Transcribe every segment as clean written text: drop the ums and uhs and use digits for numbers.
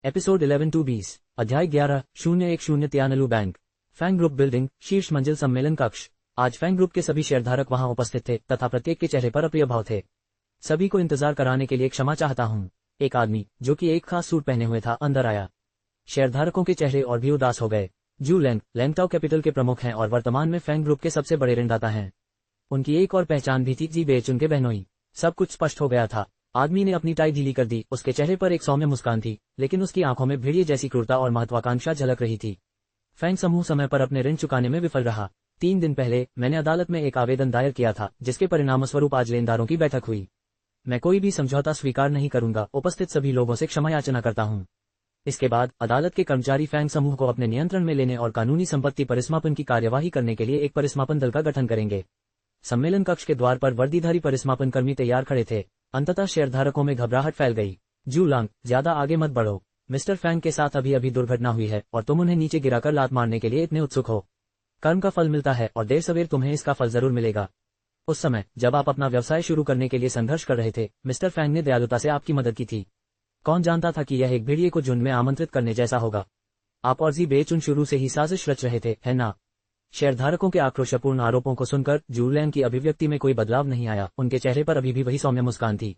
Episode 11 to 20, अध्याय 11, 01 तियानलू bank, Fang group building, शीर्ष मंजिल सम्मेलन कक्ष। आज फैंग ग्रुप के सभी शेयरधारक वहां उपस्थित थे तथा प्रत्येक के चेहरे पर अप्रिय भाव थे। सभी को इंतजार कराने के लिए क्षमा चाहता हूं। एक आदमी जो कि एक खास सूट पहने हुए था अंदर आया। शेयरधारकों के चेहरे और भी उदास हो गए। जू लैंग लैंगटाओ कैपिटल के प्रमुख हैं और वर्तमान में फैंग ग्रुप के सबसे बड़े ऋणदाता हैं। उनकी एक और पहचान भी थी, जी बेचुन के बहनोई। सब कुछ स्पष्ट हो गया था। आदमी ने अपनी टाई ढीली कर दी। उसके चेहरे पर एक सौम्य मुस्कान थी, लेकिन उसकी आंखों में भेड़िए जैसी क्रूरता और महत्वाकांक्षा झलक रही थी। फैंग समूह समय पर अपने ऋण चुकाने में विफल रहा। 3 दिन पहले मैंने अदालत में एक आवेदन दायर किया था, जिसके परिणामस्वरूप आज लेनदारों की बैठक हुई। मैं कोई भी समझौता स्वीकार नहीं करूंगा। उपस्थित सभी लोगों से क्षमा याचना करता हूं। इसके बाद अदालत के कर्मचारी फैंग समूह को अपने नियंत्रण में लेने और कानूनी संपत्ति परिसमापन की कार्यवाही करने के लिए एक परिसमापन दल का गठन करेंगे। सम्मेलन कक्ष के द्वार पर वर्दीधारी परिसमापन कर्मी तैयार खड़े थे। अंततः शेयरधारकों में घबराहट फैल गई। जू लांग, ज्यादा आगे मत बढ़ो। मिस्टर फैंग के साथ अभी दुर्घटना हुई है और तुम उन्हें नीचे गिराकर लात मारने के लिए इतने उत्सुक हो। कर्म का फल मिलता है और देर सवेर तुम्हें इसका फल जरूर मिलेगा। उस समय जब आप अपना व्यवसाय शुरू करने के लिए संघर्ष कर रहे थे, मिस्टर फैंग ने दयालुता से आपकी मदद की थी। कौन जानता था कि यह एक भेड़िए को झुंड में आमंत्रित करने जैसा होगा। आप और जी बेचुन शुरू से ही साजिश रच रहे थे, है ना? शेयरधारकों के आक्रोशपूर्ण आरोपों को सुनकर जू लैंग की अभिव्यक्ति में कोई बदलाव नहीं आया। उनके चेहरे पर अभी भी वही सौम्य मुस्कान थी।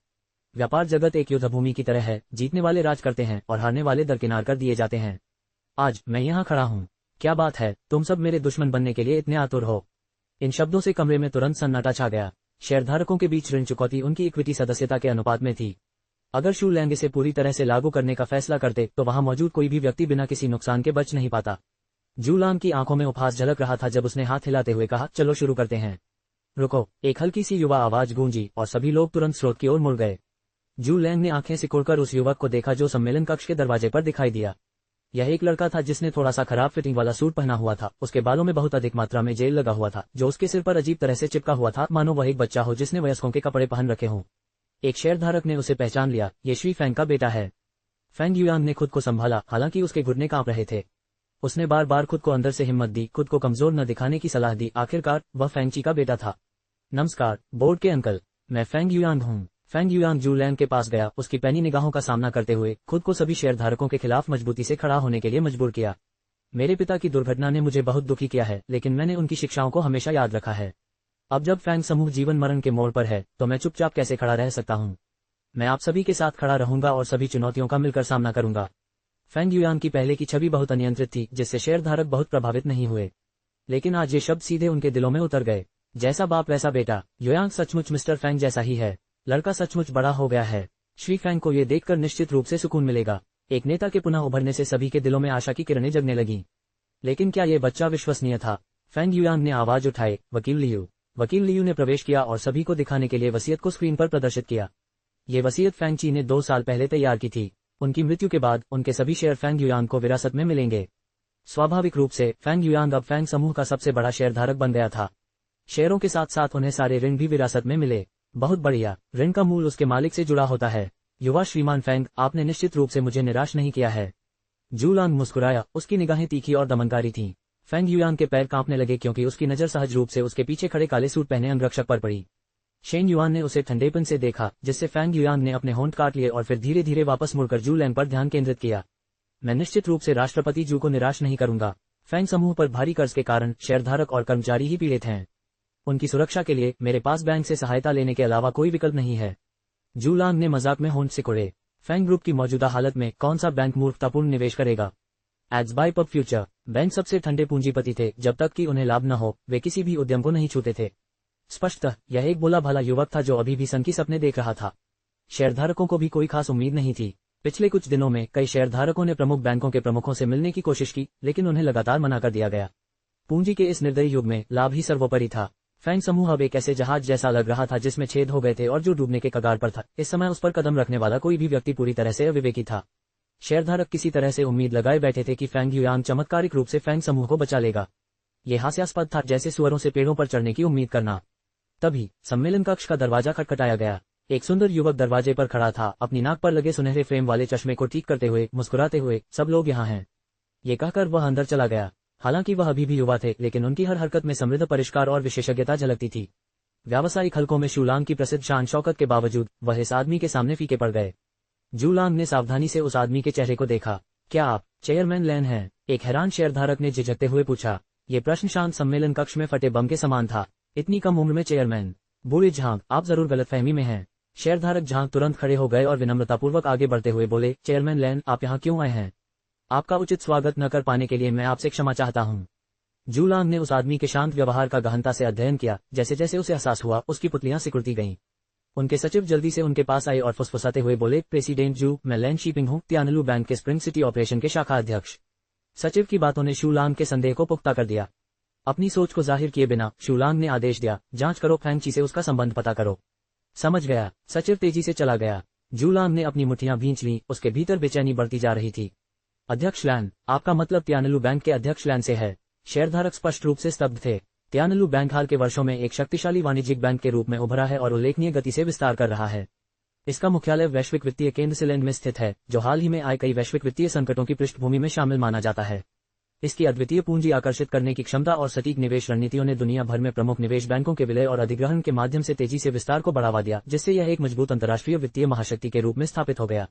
व्यापार जगत एक युद्धभूमि की तरह है। जीतने वाले राज करते हैं और हारने वाले दरकिनार कर दिए जाते हैं। आज मैं यहाँ खड़ा हूँ। क्या बात है, तुम सब मेरे दुश्मन बनने के लिए इतने आतुर हो? इन शब्दों से कमरे में तुरंत सन्नाटा छा गया। शेयरधारकों के बीच ऋण चुकौती उनकी इक्विटी सदस्यता के अनुपात में थी। अगर शू लैंग इसे पूरी तरह से लागू करने का फैसला करते तो वहां मौजूद कोई भी व्यक्ति बिना किसी नुकसान के बच नहीं पाता। जू लांग की आंखों में उपहास झलक रहा था जब उसने हाथ हिलाते हुए कहा, चलो शुरू करते हैं। रुको, एक हल्की सी युवा आवाज गूंजी और सभी लोग तुरंत स्रोत की ओर मुड़ गए। जू लैंग ने आंखें सिकुड़कर उस युवक को देखा जो सम्मेलन कक्ष के दरवाजे पर दिखाई दिया। यह एक लड़का था जिसने थोड़ा सा खराब फिटिंग वाला सूट पहना हुआ था। उसके बालों में बहुत अधिक मात्रा में जेल लगा हुआ था, जो उसके सिर पर अजीब तरह से चिपका हुआ था, मानो वह एक बच्चा हो जिसने वयस्कों के कपड़े पहन रखे हों। एक शेयरधारक ने उसे पहचान लिया। ये श्री फैंग का बेटा है। फैंग युआंग ने खुद को संभाला, हालांकि उसके घुटने कांप रहे थे। उसने बार बार खुद को अंदर से हिम्मत दी, खुद को कमजोर न दिखाने की सलाह दी। आखिरकार वह फैंग ची का बेटा था। नमस्कार बोर्ड के अंकल, मैं फैंग युआंग हूँ। फैंग युआंग जू लैंग के पास गया। उसकी पैनी निगाहों का सामना करते हुए खुद को सभी शेयरधारकों के खिलाफ मजबूती से खड़ा होने के लिए मजबूर किया। मेरे पिता की दुर्घटना ने मुझे बहुत दुखी किया है, लेकिन मैंने उनकी शिक्षाओं को हमेशा याद रखा है। अब जब फैंग समूह जीवन मरण के मोड़ पर है तो मैं चुपचाप कैसे खड़ा रह सकता हूँ? मैं आप सभी के साथ खड़ा रहूंगा और सभी चुनौतियों का मिलकर सामना करूंगा। फैंग युआंग की पहले की छवि बहुत अनियंत्रित थी, जिससे शेयरधारक बहुत प्रभावित नहीं हुए। लेकिन आज ये शब्द सीधे उनके दिलों में उतर गए। जैसा बाप वैसा बेटा। युआंग सचमुच मिस्टर फैंग जैसा ही है। लड़का सचमुच बड़ा हो गया है। श्री फैंग को ये देखकर निश्चित रूप से सुकून मिलेगा। एक नेता के पुनः उभरने से सभी के दिलों में आशा की किरणें जगने लगीं। लेकिन क्या ये बच्चा विश्वसनीय था? फैंग युआंग ने आवाज उठाई, वकील लियू। वकील लियू ने प्रवेश किया और सभी को दिखाने के लिए वसीयत को स्क्रीन पर प्रदर्शित किया। ये वसीयत फैंग ची ने 2 साल पहले तैयार की थी। उनकी मृत्यु के बाद उनके सभी शेयर फैंग युआंग को विरासत में मिलेंगे। स्वाभाविक रूप से फैंग युआंग अब फैंग समूह का सबसे बड़ा शेयरधारक बन गया था। शेयरों के साथ साथ उन्हें सारे ऋण भी विरासत में मिले। बहुत बढ़िया। ऋण का मूल उसके मालिक से जुड़ा होता है। युवा श्रीमान फैंग, आपने निश्चित रूप से मुझे निराश नहीं किया है। जू लांग मुस्कुराया। उसकी निगाहें तीखी और दमनकारी थीं। फैंग युआंग के पैर कांपने लगे क्योंकि उसकी नजर सहज रूप से उसके पीछे खड़े काले सूट पहने अंगरक्षक पर पड़ी। शेन युआन ने उसे ठंडेपन से देखा, जिससे फैंग युआंग ने अपने होंठ काट लिए और फिर धीरे धीरे वापस मुड़कर जू लैंग पर ध्यान केंद्रित किया। मैं निश्चित रूप से राष्ट्रपति जू को निराश नहीं करूंगा। फैंग समूह पर भारी कर्ज के कारण शेयरधारक और कर्मचारी ही पीड़ित हैं। उनकी सुरक्षा के लिए मेरे पास बैंक से सहायता लेने के अलावा कोई विकल्प नहीं है। जू लांग ने मजाक में होंठ सिकोड़े। फैंग ग्रुप की मौजूदा हालत में कौन सा बैंक मूर्खतापूर्ण निवेश करेगा? Ads by pub Future. Bank सबसे ठंडे पूंजीपति थे। जब तक कि उन्हें लाभ न हो, वे किसी भी उद्यम को नहीं छूते थे। स्पष्टतः यह एक भोला भाला युवक था जो अभी भी सन की सपने देख रहा था। शेयरधारकों को भी कोई खास उम्मीद नहीं थी। पिछले कुछ दिनों में कई शेयरधारकों ने प्रमुख बैंकों के प्रमुखों से मिलने की कोशिश की, लेकिन उन्हें लगातार मना कर दिया गया। पूंजी के इस निर्दयी युग में लाभ ही सर्वोपरि था। फैंग समूह अब एक ऐसे जहाज जैसा लग रहा था जिसमें छेद हो गए थे और जो डूबने के कगार पर था। इस समय उस पर कदम रखने वाला कोई भी व्यक्ति पूरी तरह से अविवेकी था। शेयरधारक किसी तरह से उम्मीद लगाए बैठे थे कि फैंग युआंग चमत्कारिक रूप से फैंग समूह को बचा लेगा। ये हास्यास्पद था, जैसे सुअरों से पेड़ों पर चढ़ने की उम्मीद करना। तभी सम्मेलन कक्ष का दरवाजा खटखटाया गया। एक सुंदर युवक दरवाजे पर खड़ा था, अपनी नाक पर लगे सुनहरे फ्रेम वाले चश्मे को ठीक करते हुए मुस्कुराते हुए। सब लोग यहाँ हैं, ये कहकर वह अंदर चला गया। हालांकि वह अभी भी युवा थे, लेकिन उनकी हर हरकत में समृद्ध परिष्कार और विशेषज्ञता झलकती थी। व्यावसायिक हलकों में शू लांग की प्रसिद्ध शान शौकत के बावजूद वह इस आदमी के सामने फीके पड़ गए। जूलांग ने सावधानी से उस आदमी के चेहरे को देखा। क्या आप चेयरमैन लैन हैं? एक हैरान शेयरधारक ने झिझकते हुए पूछा। ये प्रश्न शांत सम्मेलन कक्ष में फटे बम के समान था। इतनी कम उम्र में चेयरमैन? बूढ़े झांग, आप जरूर गलतफहमी में हैं। शेयरधारक झांग तुरंत खड़े हो गए और विनम्रतापूर्वक आगे बढ़ते हुए बोले, चेयरमैन लैन, आप यहाँ क्यों आए हैं? आपका उचित स्वागत न कर पाने के लिए मैं आपसे क्षमा चाहता हूँ। जूलांग ने उस आदमी के शांत व्यवहार का गहनता से अध्ययन किया। जैसे जैसे उसे एहसास हुआ, उसकी पुतलियां सिकुड़ती गईं। उनके सचिव जल्दी से उनके पास आए और फुसफुसाते हुए बोले, प्रेसिडेंट जू, मैं लैन शीपिंग हूँ, तियानलू बैंक के स्प्रिंग सिटी ऑपरेशन के शाखा अध्यक्ष। सचिव की बातों ने शूलांग के संदेह को पुख्ता कर दिया। अपनी सोच को जाहिर किए बिना शूलांग ने आदेश दिया, जांच करो, फैंगची से उसका संबंध पता करो। समझ गया। सचिव तेजी से चला गया। जूलांग ने अपनी मुठ्ठियां भींच लीं, उसके भीतर बेचैनी बढ़ती जा रही थी। अध्यक्ष लैन? आपका मतलब तियानलू बैंक के अध्यक्ष लैन से है? शेयरधारक स्पष्ट रूप से स्तब्ध थे। तियानलू बैंक हाल के वर्षों में एक शक्तिशाली वाणिज्यिक बैंक के रूप में उभरा है और उल्लेखनीय गति से विस्तार कर रहा है। इसका मुख्यालय वैश्विक वित्तीय केंद्र सिलेंड में स्थित है, जो हाल ही में आए कई वैश्विक वित्तीय संकटों की पृष्ठभूमि में शामिल माना जाता है। इसकी अद्वितीय पूंजी आकर्षित करने की क्षमता और सटीक निवेश रणनीतियों ने दुनिया भर में प्रमुख निवेश बैंकों के विलय और अधिग्रहण के माध्यम से तेजी से विस्तार को बढ़ावा दिया, जिससे यह एक मजबूत अंतर्राष्ट्रीय वित्तीय महाशक्ति के रूप में स्थापित हो गया।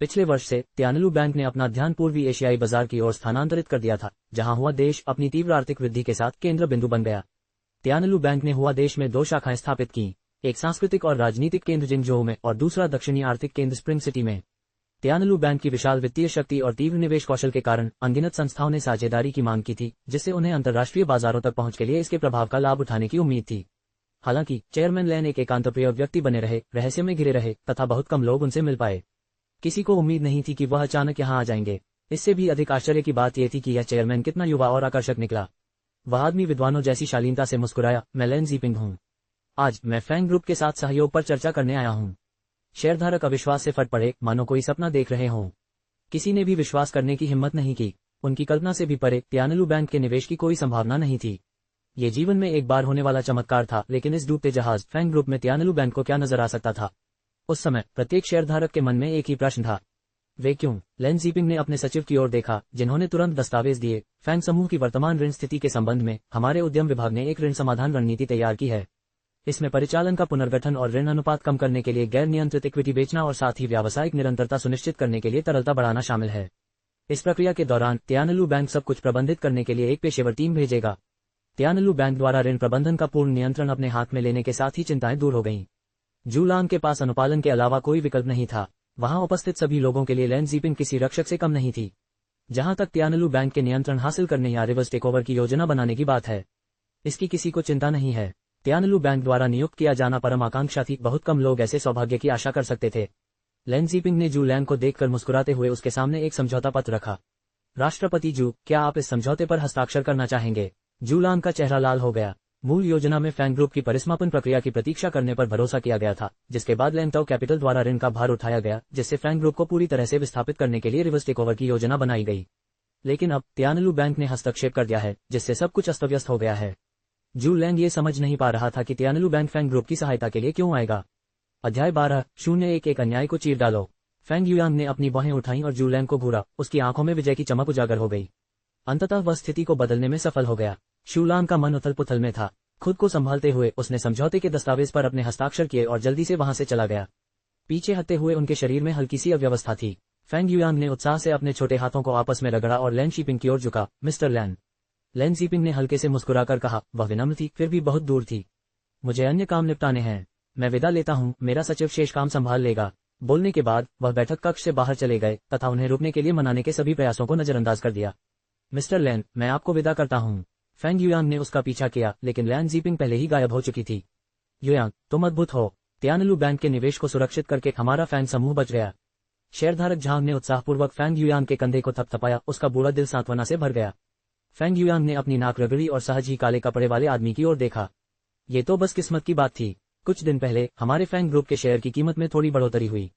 पिछले वर्ष से तियानलू बैंक ने अपना ध्यान पूर्वी एशियाई बाजार की ओर स्थानांतरित कर दिया था, जहां हुआ देश अपनी तीव्र आर्थिक वृद्धि के साथ केंद्र बिंदु बन गया। तियानलू बैंक ने हुआ देश में 2 शाखाएं स्थापित की, एक सांस्कृतिक और राजनीतिक केंद्र जिंगजोऊ में और दूसरा दक्षिणी आर्थिक केंद्र स्प्रिंग सिटी में। तियानलू बैंक की विशाल वित्तीय शक्ति और तीव्र निवेश कौशल के कारण अनगिनत संस्थाओं ने साझेदारी की मांग की थी, जिससे उन्हें अंतर्राष्ट्रीय बाजारों तक पहुंच के लिए इसके प्रभाव का लाभ उठाने की उम्मीद थी। हालांकि चेयरमैन लैन एक एकांतप्रिय व्यक्ति बने रहे, रहस्य में घिरे रहे तथा बहुत कम लोग उनसे मिल पाए। किसी को उम्मीद नहीं थी कि वह अचानक यहाँ आ जाएंगे। इससे भी अधिक आश्चर्य की बात यह थी कि यह चेयरमैन कितना युवा और आकर्षक निकला। वह आदमी विद्वानों जैसी शालीनता से मुस्कुराया, मैं लैन ज़ीपिंग हूँ। आज मैं फैंग ग्रुप के साथ सहयोग पर चर्चा करने आया हूँ। शेयरधारक अविश्वास से फट पड़े, मानो कोई सपना देख रहे हों। किसी ने भी विश्वास करने की हिम्मत नहीं की। उनकी कल्पना से भी परे तियानलू बैंक के निवेश की कोई संभावना नहीं थी। ये जीवन में एक बार होने वाला चमत्कार था, लेकिन इस डूबते जहाज फैंग ग्रुप में तियानलू बैंक को क्या नजर आ सकता था? उस समय प्रत्येक शेयरधारक के मन में एक ही प्रश्न था, वे क्यों? लैन ज़ीपिंग ने अपने सचिव की ओर देखा, जिन्होंने तुरंत दस्तावेज दिए। फैंग समूह की वर्तमान ऋण स्थिति के संबंध में हमारे उद्यम विभाग ने एक ऋण समाधान रणनीति तैयार की है। इसमें परिचालन का पुनर्गठन और ऋण अनुपात कम करने के लिए गैर नियंत्रित इक्विटी बेचना और साथ ही व्यावसायिक निरंतरता सुनिश्चित करने के लिए तरलता बढ़ाना शामिल है। इस प्रक्रिया के दौरान तियानलू बैंक सब कुछ प्रबंधित करने के लिए एक पेशेवर टीम भेजेगा। तियानलू बैंक द्वारा ऋण प्रबंधन का पूर्ण नियंत्रण अपने हाथ में लेने के साथ ही चिंताएं दूर हो गईं। जूलांग के पास अनुपालन के अलावा कोई विकल्प नहीं था। वहां उपस्थित सभी लोगों के लिए लैन ज़ीपिंग किसी रक्षक से कम नहीं थी। जहां तक तियानलू बैंक के नियंत्रण हासिल करने या रिवर्स टेकओवर की योजना बनाने की बात है, इसकी किसी को चिंता नहीं है। तियानलू बैंक द्वारा नियुक्त किया जाना परम आकांक्षा थी। बहुत कम लोग ऐसे सौभाग्य की आशा कर सकते थे। लैन ज़ीपिंग ने जू लैंग को देखकर मुस्कुराते हुए उसके सामने एक समझौता पत्र रखा। राष्ट्रपति जू, क्या आप इस समझौते पर हस्ताक्षर करना चाहेंगे? जूलांग का चेहरा लाल हो गया। मूल योजना में फैंग ग्रुप की परिसमापन प्रक्रिया की प्रतीक्षा करने पर भरोसा किया गया था, जिसके बाद लैंगटाओ कैपिटल द्वारा ऋण का भार उठाया गया, जिससे फैंग ग्रुप को पूरी तरह से विस्थापित करने के लिए रिवर्स टेकओवर की योजना बनाई गई। लेकिन अब तियानलू बैंक ने हस्तक्षेप कर दिया है, जिससे सब कुछ अस्त व्यस्त हो गया है। जू लैंग ये समझ नहीं पा रहा था कि तियानलू बैंक फैंग ग्रुप की सहायता के लिए क्यों आएगा। अध्याय 12:01 अन्याय को चीर डालो। फैंग युयांग ने अपनी बाहें उठाईं और जू लैंग को घूरा। उसकी आंखों में विजय की चमक उजागर हो गई। अंततः वह स्थिति को बदलने में सफल हो गया। शूलांग का मन उथल पुथल में था। खुद को संभालते हुए उसने समझौते के दस्तावेज पर अपने हस्ताक्षर किए और जल्दी से वहां से चला गया। पीछे हटते हुए उनके शरीर में हल्की सी अव्यवस्था थी। फैंग युयांग ने उत्साह से अपने छोटे हाथों को आपस में रगड़ा और लैन शीपिंग की ओर झुका। मिस्टर लैन। लैन शीपिंग ने हल्के से मुस्कुराकर कहा। वह विनम्र थी, फिर भी बहुत दूर थी। मुझे अन्य काम निपटाने हैं, मैं विदा लेता हूँ, मेरा सचिव शेष काम संभाल लेगा। बोलने के बाद वह बैठक कक्ष से बाहर चले गए तथा उन्हें रुकने के लिए मनाने के सभी प्रयासों को नजरअंदाज कर दिया। मिस्टर लैन, मैं आपको विदा करता हूँ। फैंग युयांग ने उसका पीछा किया, लेकिन लैन ज़ीपिंग पहले ही गायब हो चुकी थी। युयांग, तुम अद्भुत हो। तियानलू बैंक के निवेश को सुरक्षित करके हमारा फैंग समूह बच गया। शेयरधारक झांग ने उत्साहपूर्वक फैंग युयांग के कंधे को थपथपाया। उसका बूढ़ा दिल सांत्वना से भर गया। फैंग युयांग ने अपनी नाक रगड़ी और सहज ही काले कपड़े वाले आदमी की ओर देखा। ये तो बस किस्मत की बात थी। कुछ दिन पहले हमारे फैंग ग्रुप के शेयर की कीमत में थोड़ी बढ़ोतरी हुई।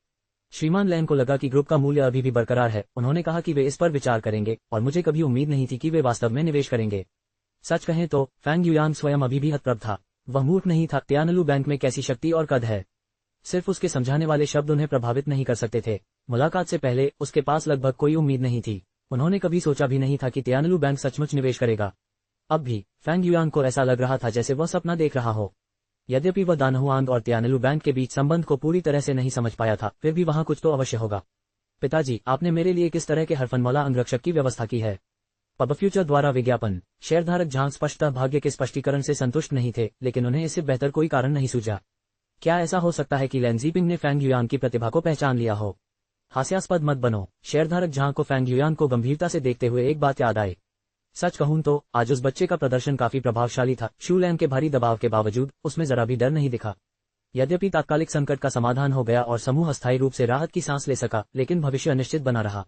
श्रीमान लैन को लगा कि ग्रुप का मूल्य अभी भी बरकरार है। उन्होंने कहा कि वे इस पर विचार करेंगे और मुझे कभी उम्मीद नहीं थी कि वे वास्तव में निवेश करेंगे। सच कहें तो फैंग युयांग स्वयं अभी भी हतप्रभ था। वह मूर्ख नहीं था। तियानलू बैंक में कैसी शक्ति और कद है, सिर्फ उसके समझाने वाले शब्द उन्हें प्रभावित नहीं कर सकते थे। मुलाकात से पहले उसके पास लगभग कोई उम्मीद नहीं थी। उन्होंने कभी सोचा भी नहीं था कि तियानलू बैंक सचमुच निवेश करेगा। अब भी फैंग युयांग को ऐसा लग रहा था जैसे वह सपना देख रहा हो। यद्यपि वह दानहुआंग और तियानलू बैंक के बीच संबंध को पूरी तरह से नहीं समझ पाया था, फिर भी वहां कुछ तो अवश्य होगा। पिताजी, आपने मेरे लिए किस तरह के हरफनमौला अंगरक्षक की व्यवस्था की है? पब फ्यूचर द्वारा विज्ञापन। शेयरधारक झांग स्पष्टतः भाग्य के स्पष्टीकरण से संतुष्ट नहीं थे, लेकिन उन्हें इससे बेहतर कोई कारण नहीं सूझा। क्या ऐसा हो सकता है कि लैन ज़ीपिंग ने फैंग युआन की प्रतिभा को पहचान लिया हो? हास्यास्पद मत बनो। शेयरधारक झांग को फैंग युआन को गंभीरता से देखते हुए एक बात याद आई। सच कहूं तो आज उस बच्चे का प्रदर्शन काफी प्रभावशाली था। शू लैंग के भारी दबाव के बावजूद उसमें जरा भी डर नहीं दिखा। यद्यपि तात्कालिक संकट का समाधान हो गया और समूह अस्थायी रूप से राहत की सांस ले सका, लेकिन भविष्य अनिश्चित बना रहा।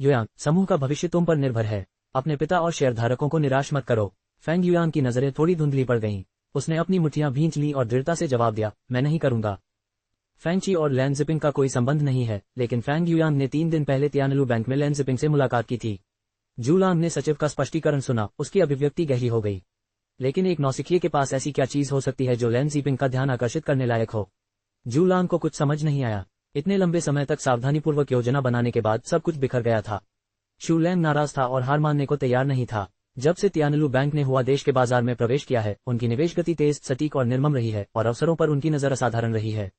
युआन, समूह का भविष्य तुम पर निर्भर है। अपने पिता और शेयरधारकों को निराश मत करो। फैंग युआन की नजरें थोड़ी धुंधली पड़ गईं। उसने अपनी मुठ्ठियां भींच ली और दृढ़ता से जवाब दिया, मैं नहीं करूंगा। फैंग और लैन ज़िपिंग का कोई संबंध नहीं है, लेकिन फैंग युआन ने 3 दिन पहले तियानलू बैंक में लैन ज़िपिंग से मुलाकात की थी। जूलांग ने सचिव का स्पष्टीकरण सुना, उसकी अभिव्यक्ति गहरी हो गई। लेकिन एक नौसिखिए के पास ऐसी क्या चीज हो सकती है जो लैन ज़िपिंग का ध्यान आकर्षित करने लायक हो? जूलांग को कुछ समझ नहीं आया। इतने लंबे समय तक सावधानीपूर्वक योजना बनाने के बाद सब कुछ बिखर गया था। शू लैंग नाराज था और हार मानने को तैयार नहीं था। जब से तियानलू बैंक ने हुआ देश के बाजार में प्रवेश किया है, उनकी निवेश गति तेज, सटीक और निर्मम रही है और अवसरों पर उनकी नजर असाधारण रही है।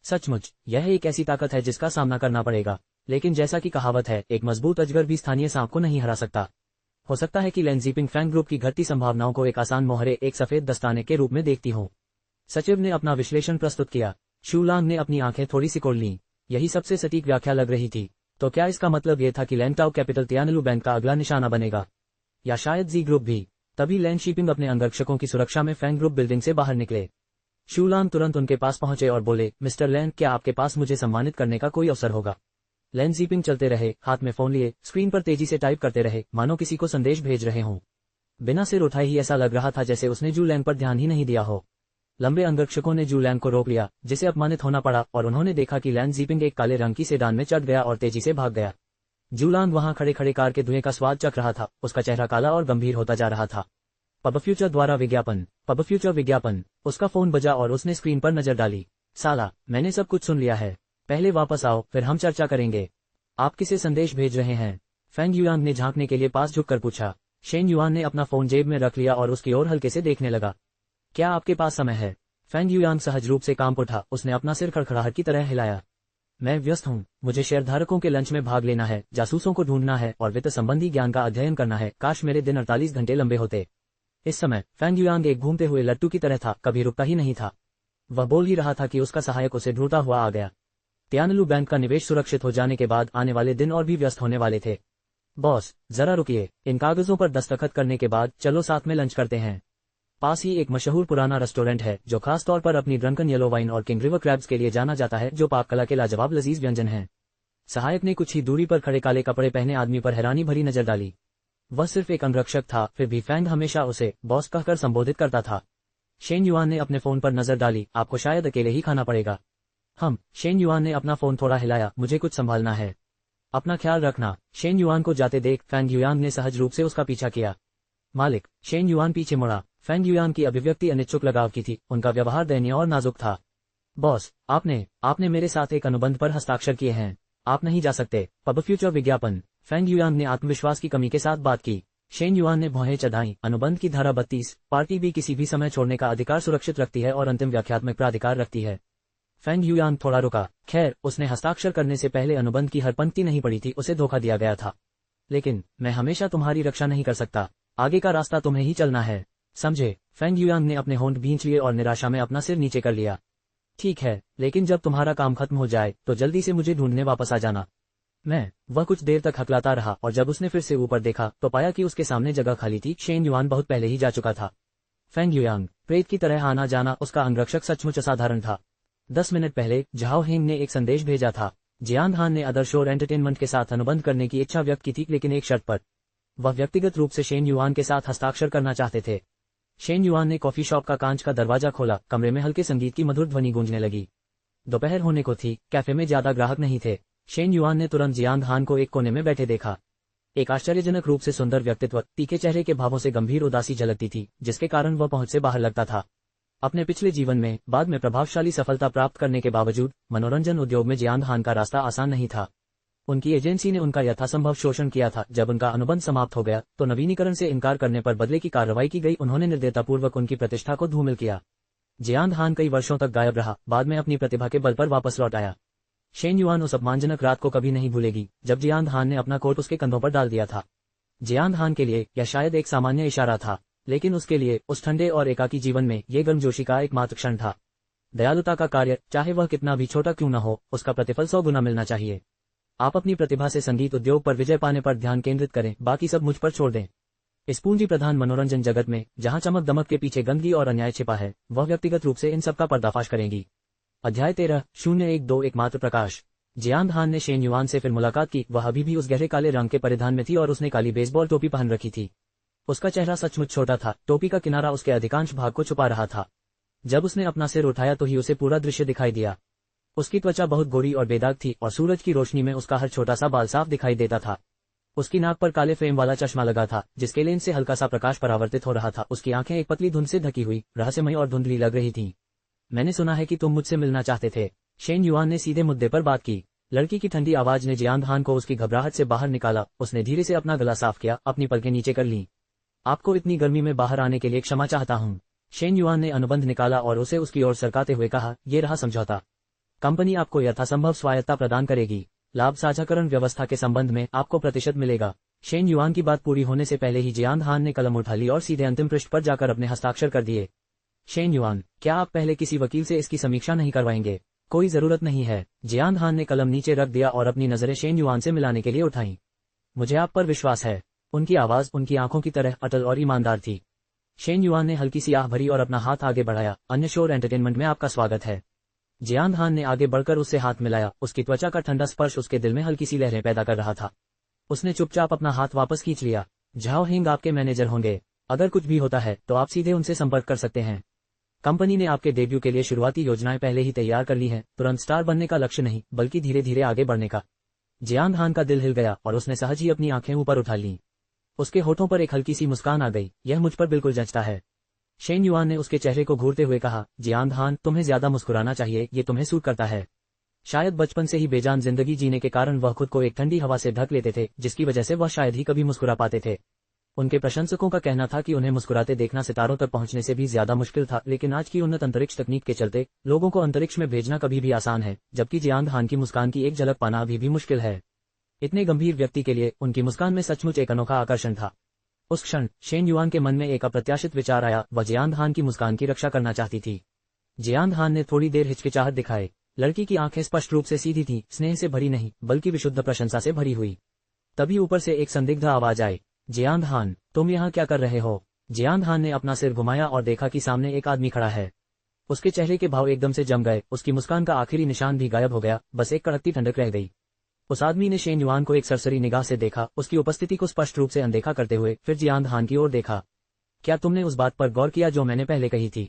सचमुच यह एक ऐसी ताकत है जिसका सामना करना पड़ेगा, लेकिन जैसा कि कहावत है, एक मजबूत अजगर भी स्थानीय सांप को नहीं हरा सकता। हो सकता है कि लैन ज़िपिंग फैंग ग्रुप की घटती संभावनाओं को एक आसान मोहरे, एक सफेद दस्ताने के रूप में देखती हो। सचिव ने अपना विश्लेषण प्रस्तुत किया। शू लैंग ने अपनी आंखें थोड़ी सिकोड़ लीं। यही सबसे सटीक व्याख्या लग रही थी। तो क्या इसका मतलब यह था कि लैन टाउ कैपिटल तियानलू बैंक का अगला निशाना बनेगा, या शायद जी ग्रुप भी? तभी लैन शीपिंग अपने अंगरक्षकों की सुरक्षा में फैंग ग्रुप बिल्डिंग से बाहर निकले। शू लैंग तुरंत उनके पास पहुंचे और बोले, मिस्टर लैन, क्या आपके पास मुझे सम्मानित करने का कोई अवसर होगा? लैन ज़िपिंग चलते रहे, हाथ में फोन लिए, स्क्रीन पर तेजी से टाइप करते रहे, मानो किसी को संदेश भेज रहे हों। बिना सिर उठाए ही ऐसा लग रहा था जैसे उसने जू लैंग पर ध्यान ही नहीं दिया हो। लंबे अंगरक्षकों ने जू लैंग को रोक लिया, जिसे अपमानित होना पड़ा, और उन्होंने देखा कि लैन ज़िपिंग एक काले रंग की सेडान में चढ़ गया और तेजी से भाग गया। जू लैंग वहां खड़े खड़े कार के धुएं का स्वाद चख रहा था। उसका चेहरा काला और गंभीर होता जा रहा था। पब फ्यूचर द्वारा विज्ञापन। पब फ्यूचर विज्ञापन। उसका फोन बजा और उसने स्क्रीन पर नजर डाली। साला, मैंने सब कुछ सुन लिया है। पहले वापस आओ, फिर हम चर्चा करेंगे। आप किसे संदेश भेज रहे हैं? फैंग युआन ने झांकने के लिए पास झुककर पूछा। शेन युआन ने अपना फोन जेब में रख लिया और उसकी ओर हल्के से देखने लगा। क्या आपके पास समय है? फैंग युआन सहज रूप से काम उठा। उसने अपना सिर खड़खड़ाहट की तरह हिलाया। मैं व्यस्त हूँ। मुझे शेयरधारकों के लंच में भाग लेना है, जासूसों को ढूंढना है और वित्त संबंधी ज्ञान का अध्ययन करना है। काश मेरे दिन 48 घंटे लंबे होते। इस समय फैंग युआन एक घूमते हुए लट्टू की तरह था, कभी रुकता ही नहीं था। वह बोल ही रहा था कि उसका सहायक उसे ढूंढता हुआ आ गया। तियानलू बैंक का निवेश सुरक्षित हो जाने के बाद आने वाले दिन और भी व्यस्त होने वाले थे। बॉस, जरा रुकिए, इन कागजों पर दस्तखत करने के बाद चलो साथ में लंच करते हैं। पास ही एक मशहूर पुराना रेस्टोरेंट है जो खास तौर पर अपनी ड्रंकन येलो वाइन और किंग रिवर क्रैब्स के लिए जाना जाता है, जो पाक कला के लाजवाब लजीज व्यंजन हैं। सहायक ने कुछ ही दूरी पर खड़े काले कपड़े पहने आदमी पर हैरानी भरी नजर डाली। वह सिर्फ एक अंगरक्षक था, फिर भी फैंग हमेशा उसे बॉस कहकर संबोधित करता था। शेन युआन ने अपने फोन पर नजर डाली। आपको शायद अकेले ही खाना पड़ेगा। शेन युआन ने अपना फोन थोड़ा हिलाया। मुझे कुछ संभालना है। अपना ख्याल रखना। शेन युआन को जाते देख फैंग युआन ने सहज रूप से उसका पीछा किया। मालिक। शेन युआन पीछे मुड़ा। फैंग युआन की अभिव्यक्ति अनिच्छुक लगाव की थी। उनका व्यवहार दयनीय और नाजुक था। बॉस, आपने मेरे साथ एक अनुबंध पर हस्ताक्षर किए हैं। आप नहीं जा सकते। पब फ्यूचर विज्ञापन। फैंग युआन ने आत्मविश्वास की कमी के साथ बात की। शेन युआन ने भौहें चढ़ाई। अनुबंध की धारा 32, पार्टी भी किसी भी समय छोड़ने का अधिकार सुरक्षित रखती है और अंतिम व्याख्यात्मक प्राधिकार रखती है। फैंग युआन थोड़ा रुका। खैर, उसने हस्ताक्षर करने से पहले अनुबंध की हर पंक्ति नहीं पढ़ी थी। उसे धोखा दिया गया था। लेकिन मैं हमेशा तुम्हारी रक्षा नहीं कर सकता। आगे का रास्ता तुम्हें ही चलना है, समझे? फैंग युआन ने अपने होंठ भींच लिए और निराशा में अपना सिर नीचे कर लिया। ठीक है, लेकिन जब तुम्हारा काम खत्म हो जाए तो जल्दी से मुझे ढूंढने वापस आ जाना। वह कुछ देर तक हकलाता रहा और जब उसने फिर से ऊपर देखा तो पाया कि उसके सामने जगह खाली थी। शेन युआन बहुत पहले ही जा चुका था। फैंग युआन, प्रेत की तरह आना जाना। उसका अंगरक्षक सचमुच असाधारण था। 10 मिनट पहले झाओ हेंग ने एक संदेश भेजा था। जियान हान ने अदर शोर एंटरटेनमेंट के साथ अनुबंध करने की इच्छा व्यक्त की थी, लेकिन एक शर्त पर। वह व्यक्तिगत रूप से शेन युआन के साथ हस्ताक्षर करना चाहते थे। शेन युआन ने कॉफी शॉप का कांच का दरवाजा खोला। कमरे में हल्के संगीत की मधुर ध्वनि गूंजने लगी। दोपहर होने को थी। कैफे में ज्यादा ग्राहक नहीं थे। शेन युआन ने तुरंत जियांग हान को एक कोने में बैठे देखा। एक आश्चर्यजनक रूप से सुंदर व्यक्तित्व, तीखे चेहरे के भावों से गंभीर उदासी झलकती थी, जिसके कारण वह पहुंच से बाहर लगता था। अपने पिछले जीवन में बाद में प्रभावशाली सफलता प्राप्त करने के बावजूद मनोरंजन उद्योग में जियांग हान का रास्ता आसान नहीं था। उनकी एजेंसी ने उनका यथासंभव शोषण किया था। जब उनका अनुबंध समाप्त हो गया तो नवीनीकरण से इनकार करने पर बदले की कार्रवाई की गई। उन्होंने निर्दयतापूर्वक उनकी प्रतिष्ठा को धूमिल किया। जियांग हान कई वर्षों तक गायब रहा, बाद में अपनी प्रतिभा के बल पर वापस लौट आया। शेन युआन उस अपमानजनक रात को कभी नहीं भूलेगी जब जियांग हान ने अपना कोट उसके कंधों पर डाल दिया था। जियांग हान के लिए यह शायद एक सामान्य इशारा था, लेकिन उसके लिए उस ठंडे और एकाकी जीवन में ये गर्मजोशी का एकमात्र क्षण था। दयालुता का कार्य, चाहे वह कितना भी छोटा क्यों न हो, उसका प्रतिफल 100 गुना मिलना चाहिए। आप अपनी प्रतिभा से संगीत उद्योग पर विजय पाने पर ध्यान केंद्रित करें, बाकी सब मुझ पर छोड़ दें। इस पूंजी प्रधान मनोरंजन जगत में जहां चमक दमक के पीछे गंदगी और अन्याय छिपा है, वह व्यक्तिगत रूप से इन सब का पर्दाफाश करेंगी। अध्याय 13:01 एकमात्र प्रकाश। जियांग हान ने शेन युआन से फिर मुलाकात की। वह अभी भी उस गहरे काले रंग के परिधान में थी और उसने काली बेसबॉल टोपी पहन रखी थी। उसका चेहरा सचमुच छोटा था, टोपी का किनारा उसके अधिकांश भाग को छुपा रहा था। जब उसने अपना सिर उठाया तो ही उसे पूरा दृश्य दिखाई दिया। उसकी त्वचा बहुत गोरी और बेदाग थी और सूरज की रोशनी में उसका हर छोटा सा बाल साफ दिखाई देता था। उसकी नाक पर काले फ्रेम वाला चश्मा लगा था, जिसके लेंस से हल्का सा प्रकाश परावर्तित हो रहा था। उसकी आंखें एक पतली धुंध से ढकी हुई, रहस्यमयी और धुंधली लग रही थीं। मैंने सुना है कि तुम मुझसे मिलना चाहते थे। शेन युआन ने सीधे मुद्दे पर बात की। लड़की की ठंडी आवाज ने जियांग हान को उसकी घबराहट से बाहर निकाला। उसने धीरे से अपना गला साफ किया, अपनी पलकें नीचे कर लीं। आपको इतनी गर्मी में बाहर आने के लिए क्षमा चाहता हूँ। शेन युआन ने अनुबंध निकाला और उसे उसकी ओर सरकाते हुए कहा, ये रहा समझौता। कंपनी आपको यथासंभव स्वायत्तता प्रदान करेगी। लाभ साझाकरण व्यवस्था के संबंध में आपको प्रतिशत मिलेगा। शेन युआन की बात पूरी होने से पहले ही जियांग हान ने कलम उठा ली और सीधे अंतिम पृष्ठ पर जाकर अपने हस्ताक्षर कर दिए। शेन युआन, क्या आप पहले किसी वकील से इसकी समीक्षा नहीं करवाएंगे? कोई जरूरत नहीं है। जियांग हान ने कलम नीचे रख दिया और अपनी नजरें शेन युआन से मिलाने के लिए उठाईं। मुझे आप पर विश्वास है। उनकी आवाज उनकी आंखों की तरह अटल और ईमानदार थी। शेन युआन ने हल्की सी आह भरी और अपना हाथ आगे बढ़ाया। अन्य शोर एंटरटेनमेंट में आपका स्वागत है। जियांग हान ने आगे बढ़कर उससे हाथ मिलाया। उसकी त्वचा का ठंडा स्पर्श उसके दिल में हल्की सी लहरें पैदा कर रहा था। उसने चुपचाप अपना हाथ वापस खींच लिया। झाओ हिंग आपके मैनेजर होंगे। अगर कुछ भी होता है तो आप सीधे उनसे संपर्क कर सकते हैं। कंपनी ने आपके डेब्यू के लिए शुरुआती योजनाएं पहले ही तैयार कर ली हैं, तुरंत स्टार बनने का लक्ष्य नहीं, बल्कि धीरे धीरे आगे बढ़ने का। जियांग हान का दिल हिल गया और उसने सहज ही अपनी आंखें ऊपर उठा लीं। उसके होठों पर एक हल्की सी मुस्कान आ गई। यह मुझ पर बिल्कुल जचता है। शेन युआन ने उसके चेहरे को घूरते हुए कहा, जियांग हान, तुम्हें ज्यादा मुस्कुराना चाहिए, ये तुम्हें सूट करता है। शायद बचपन से ही बेजान जिंदगी जीने के कारण वह खुद को एक ठंडी हवा से ढक लेते थे, जिसकी वजह से वह शायद ही कभी मुस्कुरा पाते थे। उनके प्रशंसकों का कहना था कि उन्हें मुस्कुराते देखना सितारों तक पहुंचने से भी ज्यादा मुश्किल था, लेकिन आज की उन्नत अंतरिक्ष तकनीक के चलते लोगों को अंतरिक्ष में भेजना कभी भी आसान है, जबकि जियांग हान की मुस्कान की एक झलक पाना अभी भी मुश्किल है। इतने गंभीर व्यक्ति के लिए उनकी मुस्कान में सचमुच एक अनोखा आकर्षण था। उस क्षण शेन युआन के मन में एक अप्रत्याशित विचार आया। वह जियांग हान की मुस्कान की रक्षा करना चाहती थी। जियांग हान ने थोड़ी देर हिचकिचाहट दिखाए। लड़की की आंखें स्पष्ट रूप से सीधी थीं, स्नेह से भरी नहीं, बल्कि विशुद्ध प्रशंसा से भरी हुई। तभी ऊपर से एक संदिग्ध आवाज आई, जियांग हान, तुम यहाँ क्या कर रहे हो? जियांग हान ने अपना सिर घुमाया और देखा कि सामने एक आदमी खड़ा है। उसके चेहरे के भाव एकदम से जम गए। उसकी मुस्कान का आखिरी निशान भी गायब हो गया, बस एक कड़कती ठंडक रह गई। उस आदमी ने शेन युआन को एक सरसरी निगाह से देखा, उसकी उपस्थिति को स्पष्ट रूप से अनदेखा करते हुए फिर जियांग हान की ओर देखा। क्या तुमने उस बात पर गौर किया जो मैंने पहले कही थी?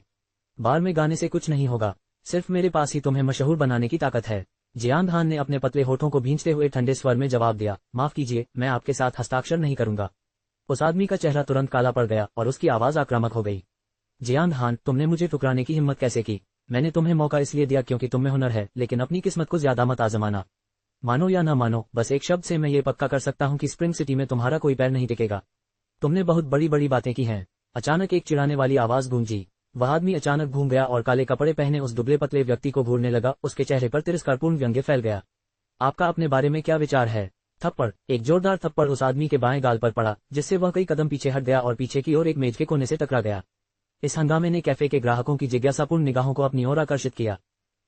बार में गाने से कुछ नहीं होगा, सिर्फ मेरे पास ही तुम्हें मशहूर बनाने की ताकत है। जियांग हान ने अपने पतले होठों को भींचते हुए ठंडे स्वर में जवाब दिया, माफ कीजिए, मैं आपके साथ हस्ताक्षर नहीं करूंगा। उस आदमी का चेहरा तुरंत काला पड़ गया और उसकी आवाज आक्रामक हो गई। जियांग हान, तुमने मुझे ठुकराने की हिम्मत कैसे की? मैंने तुम्हें मौका इसलिए दिया क्योंकि तुम में हुनर है, लेकिन अपनी किस्मत को ज्यादा मत आजमाना। मानो या ना मानो, बस एक शब्द से मैं ये पक्का कर सकता हूँ कि स्प्रिंग सिटी में तुम्हारा कोई पैर नहीं टिकेगा। तुमने बहुत बड़ी बड़ी बातें की हैं। अचानक एक चिढ़ाने वाली आवाज गूंजी। वह आदमी अचानक घूम गया और काले कपड़े पहने उस दुबले पतले व्यक्ति को घूरने लगा। उसके चेहरे पर तिरस्कारपूर्ण व्यंग्य फैल गया। आपका अपने बारे में क्या विचार है? थप्पड़। एक जोरदार थप्पड़ उस आदमी के बाएं गाल पर पड़ा, जिससे वह कई कदम पीछे हट गया और पीछे की ओर एक मेज के कोने से टकरा गया। इस हंगामे ने कैफे के ग्राहकों की जिज्ञासापूर्ण निगाहों को अपनी ओर आकर्षित किया।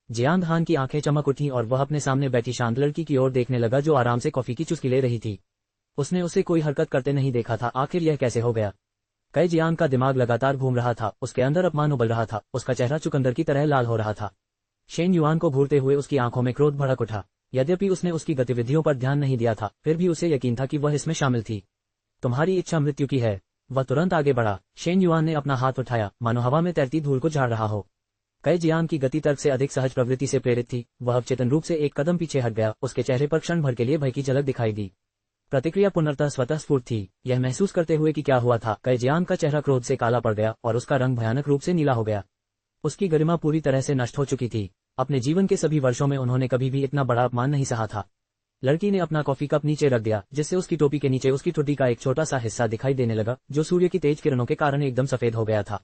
जियांग हान की आंखें चमक उठी और वह अपने सामने बैठी शांत लड़की की ओर देखने लगा जो आराम से कॉफी की चुस्की ले रही थी। उसने उसे कोई हरकत करते नहीं देखा था। आखिर यह कैसे हो गया? कई जियांग का दिमाग लगातार घूम रहा था। उसके अंदर अपमान उबल रहा था। उसका चेहरा चुकंदर की तरह लाल हो रहा था। शेन युआन को घूरते हुए उसकी आंखों में क्रोध भड़क उठा। यद्यपि उसने उसकी गतिविधियों पर ध्यान नहीं दिया था, फिर भी उसे यकीन था कि वह इसमें शामिल थी। तुम्हारी इच्छा मृत्यु की है। वह तुरंत आगे बढ़ा। शेन युआन ने अपना हाथ उठाया, मानो हवा में तैरती धूल को झाड़ रहा हो। कई जियांग की गति तर्क से अधिक सहज प्रवृत्ति से प्रेरित थी। वह अवचेतन रूप से एक कदम पीछे हट गया। उसके चेहरे पर क्षण भर के लिए भय की झलक दिखाई दी। प्रतिक्रिया पूर्णतः स्वतः स्फूर्त थी। यह महसूस करते हुए कि क्या हुआ था, कई जियांग का चेहरा क्रोध से काला पड़ गया और उसका रंग भयानक रूप से नीला हो गया। उसकी गरिमा पूरी तरह से नष्ट हो चुकी थी। अपने जीवन के सभी वर्षों में उन्होंने कभी भी इतना बड़ा अपमान नहीं सहा था। लड़की ने अपना कॉफी कप नीचे रख दिया, जिससे उसकी टोपी के नीचे उसकी ठुड्डी का एक छोटा सा हिस्सा दिखाई देने लगा, जो सूर्य की तेज किरणों के कारण एकदम सफेद हो गया था।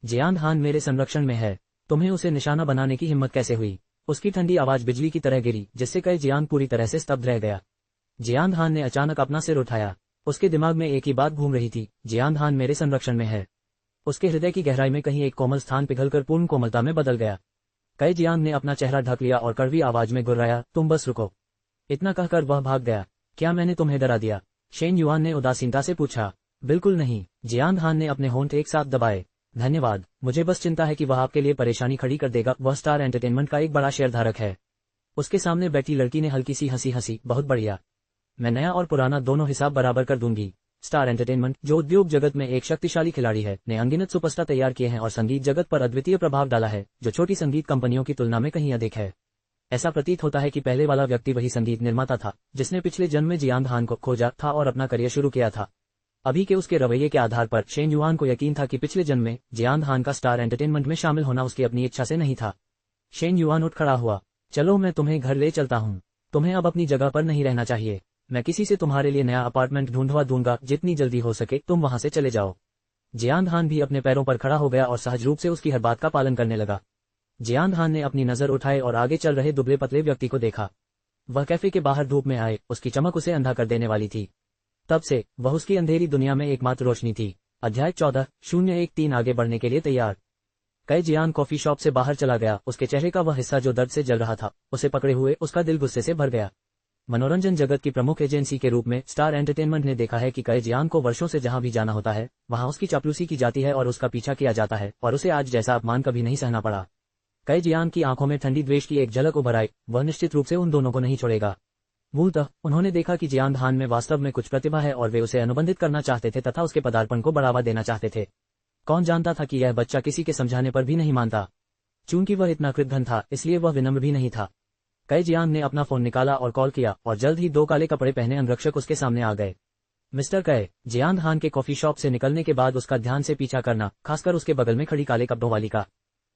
जियांग हान मेरे संरक्षण में है। तुम्हें उसे निशाना बनाने की हिम्मत कैसे हुई? उसकी ठंडी आवाज बिजली की तरह गिरी, जिससे कई जियांग पूरी तरह से स्तब्ध रह गया। जियांग हान ने अचानक अपना सिर उठाया। उसके दिमाग में एक ही बात घूम रही थी, जियांग हान मेरे संरक्षण में है। उसके हृदय की गहराई में कहीं एक कोमल स्थान पिघलकर पूर्ण कोमलता में बदल गया। कई जियांग ने अपना चेहरा ढक लिया और कड़वी आवाज में गुर्राया, तुम बस रुको। इतना कहकर वह भाग गया। क्या मैंने तुम्हें डरा दिया? शेन युआन ने उदासीनता से पूछा। बिल्कुल नहीं, जियांग हान ने अपने होंठ एक साथ दबाए। धन्यवाद, मुझे बस चिंता है कि वह आपके लिए परेशानी खड़ी कर देगा। वह स्टार एंटरटेनमेंट का एक बड़ा शेयरधारक है। उसके सामने बैठी लड़की ने हल्की सी हंसी हंसी, बहुत बढ़िया। मैं नया और पुराना दोनों हिसाब बराबर कर दूंगी। स्टार एंटरटेनमेंट, जो उद्योग जगत में एक शक्तिशाली खिलाड़ी है, ने अनगिनत सुपरस्टार तैयार किए हैं और संगीत जगत पर अद्वितीय प्रभाव डाला है, जो छोटी संगीत कंपनियों की तुलना में कहीं अधिक है। ऐसा प्रतीत होता है कि पहले वाला व्यक्ति वही संगीत निर्माता था जिसने पिछले जन्म में जियांग हान को खोजा था और अपना करियर शुरू किया था। अभी के उसके रवैये के आधार पर शेन युआन को यकीन था कि पिछले जन्म में जियांग हान का स्टार एंटरटेनमेंट में शामिल होना उसकी अपनी इच्छा से नहीं था। शेन युआन उठ खड़ा हुआ। चलो मैं तुम्हें घर ले चलता हूँ। तुम्हें अब अपनी जगह पर नहीं रहना चाहिए। मैं किसी से तुम्हारे लिए नया अपार्टमेंट ढूंढवा दूंगा, जितनी जल्दी हो सके तुम वहां से चले जाओ। जियांग हान भी अपने पैरों पर खड़ा हो गया और सहज रूप से उसकी हर बात का पालन करने लगा। जियांग हान ने अपनी नजर उठाए और आगे चल रहे दुबले पतले व्यक्ति को देखा। वह कैफे के बाहर धूप में आए, उसकी चमक उसे अंधा कर देने वाली थी। तब से वह उसकी अंधेरी दुनिया में एकमात्र रोशनी थी। अध्याय 14:013 आगे बढ़ने के लिए तैयार। कई जियान कॉफी शॉप से बाहर चला गया। उसके चेहरे का वह हिस्सा जो दर्द से जल रहा था, उसे पकड़े हुए उसका दिल गुस्से से भर गया। मनोरंजन जगत की प्रमुख एजेंसी के रूप में स्टार एंटरटेनमेंट ने देखा है कि कई जियान को वर्षों से जहां भी जाना होता है, वहां उसकी चापलूसी की जाती है और उसका पीछा किया जाता है, और उसे आज जैसा अपमान कभी नहीं सहना पड़ा। कई जियान की आंखों में ठंडी द्वेष की एक झलक उभर आई। वह निश्चित रूप से उन दोनों को नहीं छोड़ेगा। मूलतः उन्होंने देखा कि जियांग हान में वास्तव में कुछ प्रतिभा है और वे उसे अनुबंधित करना चाहते थे तथा उसके पदार्पण को बढ़ावा देना चाहते थे। कौन जानता था कि यह बच्चा किसी के समझाने पर भी नहीं मानता। चूंकि वह इतना कृतघ्न था, इसलिए वह विनम्र भी नहीं था। कई जियांग ने अपना फोन निकाला और कॉल किया, और जल्द ही 2 काले कपड़े पहने अंगरक्षक उसके सामने आ गए। मिस्टर कय, जियांग हान के कॉफी शॉप से निकलने के बाद उसका ध्यान से पीछा करना, खासकर उसके बगल में खड़ी काले कपड़ों वाली का।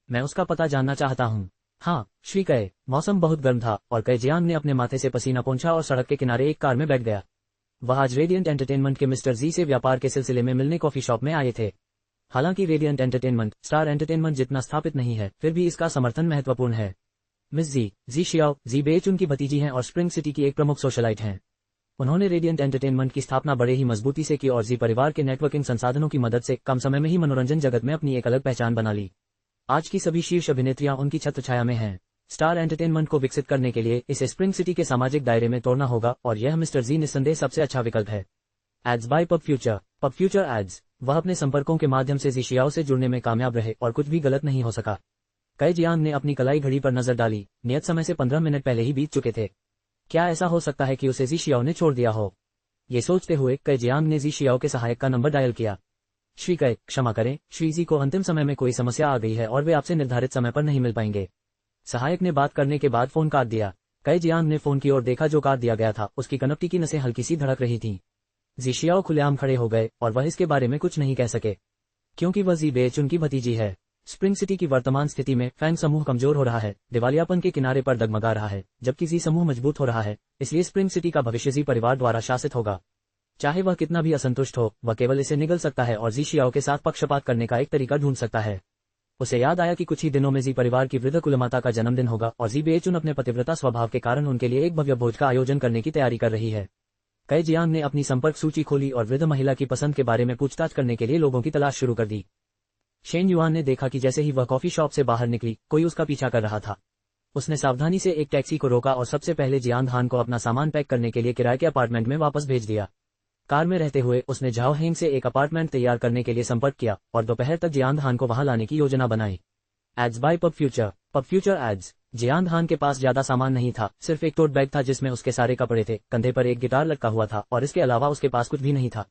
मैं उसका पता जानना चाहता हूँ। हाँ, श्री कय। मौसम बहुत गर्म था और कय जियांग ने अपने माथे से पसीना पोंछा और सड़क के किनारे एक कार में बैठ गया। वह आज रेडियंट एंटरटेनमेंट के मिस्टर जी से व्यापार के सिलसिले में मिलने कॉफी शॉप में आए थे। हालांकि रेडियंट एंटरटेनमेंट स्टार एंटरटेनमेंट जितना स्थापित नहीं है, फिर भी इसका समर्थन महत्वपूर्ण है। मिस जी शियाओ, जी बेच उनकी भतीजी हैं और स्प्रिंग सिटी की एक प्रमुख सोशलाइट हैं। उन्होंने रेडियंट एंटरटेनमेंट की स्थापना बड़े ही मजबूती से की और जी परिवार के नेटवर्किंग संसाधनों की मदद से कम समय में ही मनोरंजन जगत में अपनी एक अलग पहचान बना ली। आज की सभी शीर्ष अभिनेत्रियां उनकी छत्रछाया में हैं। स्टार एंटरटेनमेंट को विकसित करने के लिए इसे स्प्रिंग सिटी के सामाजिक दायरे में तोड़ना होगा, और यह मिस्टर जी निस्संदेह सबसे अच्छा विकल्प है। Ads by pub future ads. वह अपने संपर्कों के माध्यम से जिशियाओ से जुड़ने में कामयाब रहे और कुछ भी गलत नहीं हो सका। कई जियांग ने अपनी कलाई घड़ी पर नजर डाली। नियत समय से 15 मिनट पहले ही बीत चुके थे। क्या ऐसा हो सकता है कि उसे जिशियाओ ने छोड़ दिया हो? ये सोचते हुए कई जियांग ने जिशियाओ के सहायक का नंबर डायल किया। श्री कय, क्षमा करें, श्री जी को अंतिम समय में कोई समस्या आ गई है और वे आपसे निर्धारित समय पर नहीं मिल पाएंगे। सहायक ने बात करने के बाद फोन काट दिया। कई जियांग ने फोन की ओर देखा जो काट दिया गया था। उसकी कनपटी की नसें हल्की सी धड़क रही थीं। जिशियाओ खुलेआम खड़े हो गए और वह इसके बारे में कुछ नहीं कह सके, क्योंकि वह जी बेच उनकी भतीजी है। स्प्रिंग सिटी की वर्तमान स्थिति में फैंग समूह कमजोर हो रहा है, दिवालियापन के किनारे पर डगमगा रहा है, जबकि जी समूह मजबूत हो रहा है। इसलिए स्प्रिंग सिटी का भविष्य जी परिवार द्वारा शासित होगा। चाहे वह कितना भी असंतुष्ट हो, वह केवल इसे निगल सकता है और जिशियाओ के साथ पक्षपात करने का एक तरीका ढूंढ सकता है। उसे याद आया कि कुछ ही दिनों में जी परिवार की वृद्ध कुलमाता का जन्मदिन होगा और जी बेचुन अपने पतिव्रता स्वभाव के कारण उनके लिए एक भव्य भोज का आयोजन करने की तैयारी कर रही है। कई जियांग ने अपनी संपर्क सूची खोली और वृद्ध महिला की पसंद के बारे में पूछताछ करने के लिए लोगों की तलाश शुरू कर दी। शेन युआन ने देखा कि जैसे ही वह कॉफी शॉप से बाहर निकली, कोई उसका पीछा कर रहा था। उसने सावधानी से एक टैक्सी को रोका और सबसे पहले जियांग हान को अपना सामान पैक करने के लिए किराए के अपार्टमेंट में वापस भेज दिया। कार में रहते हुए उसने झाओ हेंग से एक अपार्टमेंट तैयार करने के लिए संपर्क किया और दोपहर तक जियांग हान को वहां लाने की योजना बनाई। Ads by pub future ads. Jiang Han के पास ज्यादा सामान नहीं था, सिर्फ एक टोट बैग था जिसमें उसके सारे कपड़े थे, कंधे पर एक गिटार लटका हुआ था और इसके अलावा उसके पास कुछ भी नहीं था।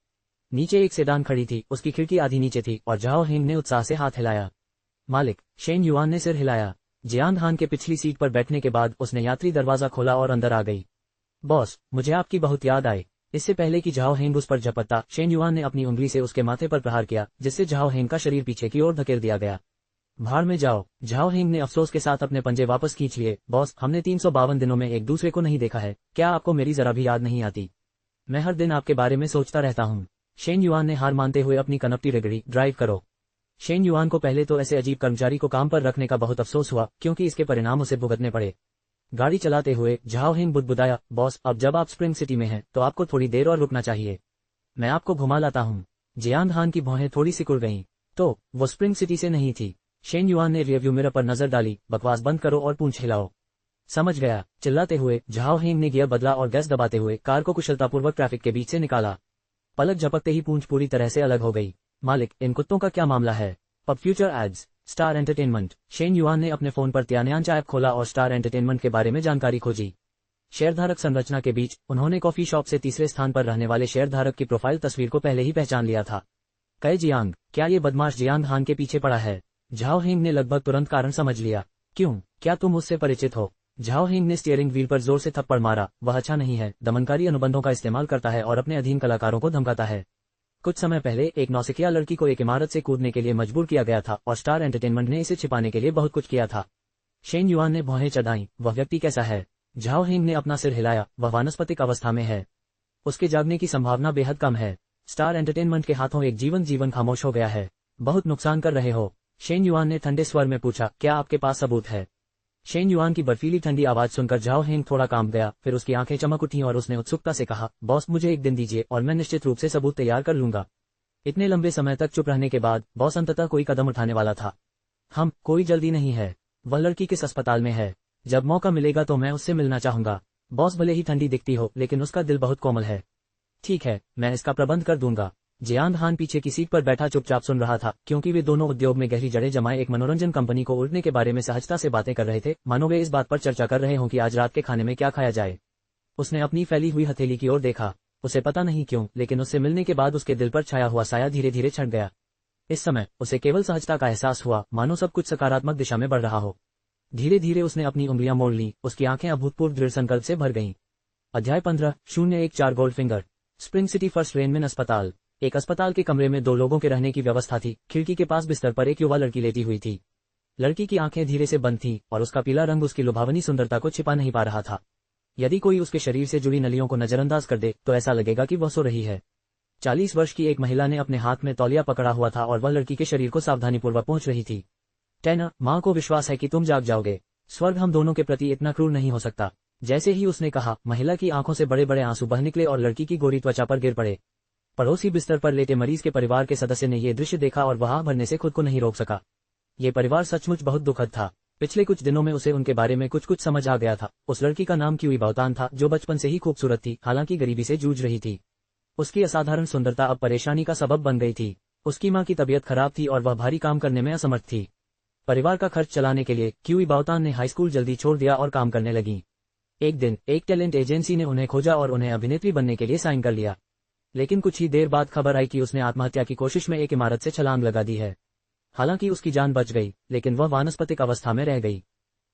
नीचे एक सेडान खड़ी थी, उसकी खिड़की आधी नीचे थी और झाओ हेंग ने उत्साह से हाथ हिलाया। मालिक, शेन युआन ने सिर हिलाया। जियांग हान के पिछली सीट पर बैठने के बाद उसने यात्री दरवाजा खोला और अंदर आ गई। बॉस, मुझे आपकी बहुत याद आई। इससे पहले कि झाओ हेंग उस पर झपटता, शेन युआन ने अपनी उंगली से उसके माथे पर प्रहार किया, जिससे झाओ हेंग का शरीर पीछे की ओर धकेल दिया गया। भाड़ में जाओ। झाओ हेंग ने अफसोस के साथ अपने पंजे वापस खींच लिए। बॉस, हमने 352 दिनों में एक दूसरे को नहीं देखा है, क्या आपको मेरी जरा भी याद नहीं आती? मैं हर दिन आपके बारे में सोचता रहता हूँ। शेन युआन ने हार मानते हुए अपनी कनपटी रगड़ी। ड्राइव करो। शेन युआन को पहले तो ऐसे अजीब कर्मचारी को काम पर रखने का बहुत अफसोस हुआ, क्योंकि इसके परिणाम उसे भुगतने पड़े। गाड़ी चलाते हुए झाओ हिंग बुदबुदाया, बॉस अब जब आप स्प्रिंग सिटी में हैं तो आपको थोड़ी देर और रुकना चाहिए, मैं आपको घुमा लाता हूँ। जियांग हान की भौहें थोड़ी सिकुड़ गईं। तो वो स्प्रिंग सिटी से नहीं थी। शेन युआन ने रियरव्यू मिरर पर नजर डाली, बकवास बंद करो और पूंछ हिलाओ। समझ गया। चिल्लाते हुए झाओ हिंग ने गियर बदला और गैस दबाते हुए कार को कुशलतापूर्वक ट्रैफिक के बीच से निकाला। पलक झपकते ही पूंछ पूरी तरह से अलग हो गई। मालिक, इन कुत्तों का क्या मामला है? Pub future ads, Star Entertainment. Shen Yuan ने अपने फोन पर तियानयांचा ऐप खोला और स्टार एंटरटेनमेंट के बारे में जानकारी खोजी। शेयरधारक संरचना के बीच उन्होंने कॉफी शॉप से तीसरे स्थान पर रहने वाले शेयरधारक की प्रोफाइल तस्वीर को पहले ही पहचान लिया था। कई जियांग, क्या ये बदमाश जियांग हान के पीछे पड़ा है? झाओ हिंग ने लगभग तुरंत कारण समझ लिया। क्यों, क्या तुम उससे परिचित हो? झाओ हिंग ने स्टीयरिंग व्हील पर जोर से थप्पड़ मारा। वह अच्छा नहीं है, दमनकारी अनुबंधों का इस्तेमाल करता है और अपने अधीन कलाकारों को धमकाता है। कुछ समय पहले एक नौसिखिया लड़की को एक इमारत से कूदने के लिए मजबूर किया गया था और स्टार एंटरटेनमेंट ने इसे छिपाने के लिए बहुत कुछ किया था। शेन युआन ने भौहें चढ़ाई। वह व्यक्ति कैसा है? झाओ हिंग ने अपना सिर हिलाया। वह वानस्पतिक अवस्था में है, उसके जागने की संभावना बेहद कम है। स्टार एंटरटेनमेंट के हाथों एक जीवन खामोश हो गया है। बहुत नुकसान कर रहे हो? शेन युआन ने ठंडे स्वर में पूछा। क्या आपके पास सबूत है? शेन युआन की बर्फीली ठंडी आवाज सुनकर झाओ हिंग थोड़ा कांप गया, फिर उसकी आंखें चमक उठीं और उसने उत्सुकता से कहा, बॉस मुझे एक दिन दीजिए और मैं निश्चित रूप से सबूत तैयार कर लूंगा। इतने लंबे समय तक चुप रहने के बाद बॉस अंततः कोई कदम उठाने वाला था। कोई जल्दी नहीं है। वह लड़की किस अस्पताल में है? जब मौका मिलेगा तो मैं उससे मिलना चाहूंगा। बॉस भले ही ठंडी दिखती हो, लेकिन उसका दिल बहुत कोमल है। ठीक है, मैं इसका प्रबंध कर दूंगा। जियांग हान पीछे की सीट पर बैठा चुपचाप सुन रहा था, क्योंकि वे दोनों उद्योग में गहरी जड़ें जमाए एक मनोरंजन कंपनी को उल्टने के बारे में सहजता से बातें कर रहे थे, मानो वे इस बात पर चर्चा कर रहे हों कि आज रात के खाने में क्या खाया जाए। उसने अपनी फैली हुई हथेली की ओर देखा। उसे पता नहीं क्यों, लेकिन उससे मिलने के बाद उसके दिल पर छाया हुआ साया धीरे धीरे छट गया। इस समय उसे केवल सहजता का एहसास हुआ, मानो सब कुछ सकारात्मक दिशा में बढ़ रहा हो। धीरे धीरे उसने अपनी उंगलियां मोड़ ली। उसकी आंखें अभूतपूर्व दृढ़ संकल्प से भर गईं। अध्याय 15:014 गोल्डफिंगर। स्प्रिंग सिटी फर्स्ट रेनमेन अस्पताल। एक अस्पताल के कमरे में 2 लोगों के रहने की व्यवस्था थी। खिड़की के पास बिस्तर पर एक युवा लड़की लेटी हुई थी। लड़की की आंखें धीरे से बंद थीं और उसका पीला रंग उसकी लुभावनी सुंदरता को छिपा नहीं पा रहा था। यदि कोई उसके शरीर से जुड़ी नलियों को नजरअंदाज कर दे तो ऐसा लगेगा कि वह सो रही है। 40 वर्ष की एक महिला ने अपने हाथ में तौलिया पकड़ा हुआ था और वह लड़की के शरीर को सावधानीपूर्वक पहुंच रही थी। टैना, माँ को विश्वास है कि तुम जाग जाओगे। स्वर्ग हम दोनों के प्रति इतना क्रूर नहीं हो सकता। जैसे ही उसने कहा, महिला की आंखों से बड़े बड़े आंसू बह निकले और लड़की की गोरी त्वचा पर गिर पड़े। पड़ोसी बिस्तर पर लेटे मरीज के परिवार के सदस्य ने यह दृश्य देखा और वहां भरने से खुद को नहीं रोक सका। ये परिवार सचमुच बहुत दुखद था। पिछले कुछ दिनों में उसे उनके बारे में कुछ समझ आ गया था। उस लड़की का नाम क्यूई बाओतान था, जो बचपन से ही खूबसूरत थी, हालांकि गरीबी से जूझ रही थी। उसकी असाधारण सुंदरता अब परेशानी का सबब बन गई थी। उसकी मां की तबीयत खराब थी और वह भारी काम करने में असमर्थ थी। परिवार का खर्च चलाने के लिए क्यूई बाओतान ने हाई स्कूल जल्दी छोड़ दिया और काम करने लगी। एक दिन एक टैलेंट एजेंसी ने उन्हें खोजा और उन्हें अभिनेत्री बनने के लिए साइन कर लिया। लेकिन कुछ ही देर बाद खबर आई कि उसने आत्महत्या की कोशिश में एक इमारत से छलांग लगा दी है। हालांकि उसकी जान बच गई, लेकिन वह वानस्पतिक अवस्था में रह गई।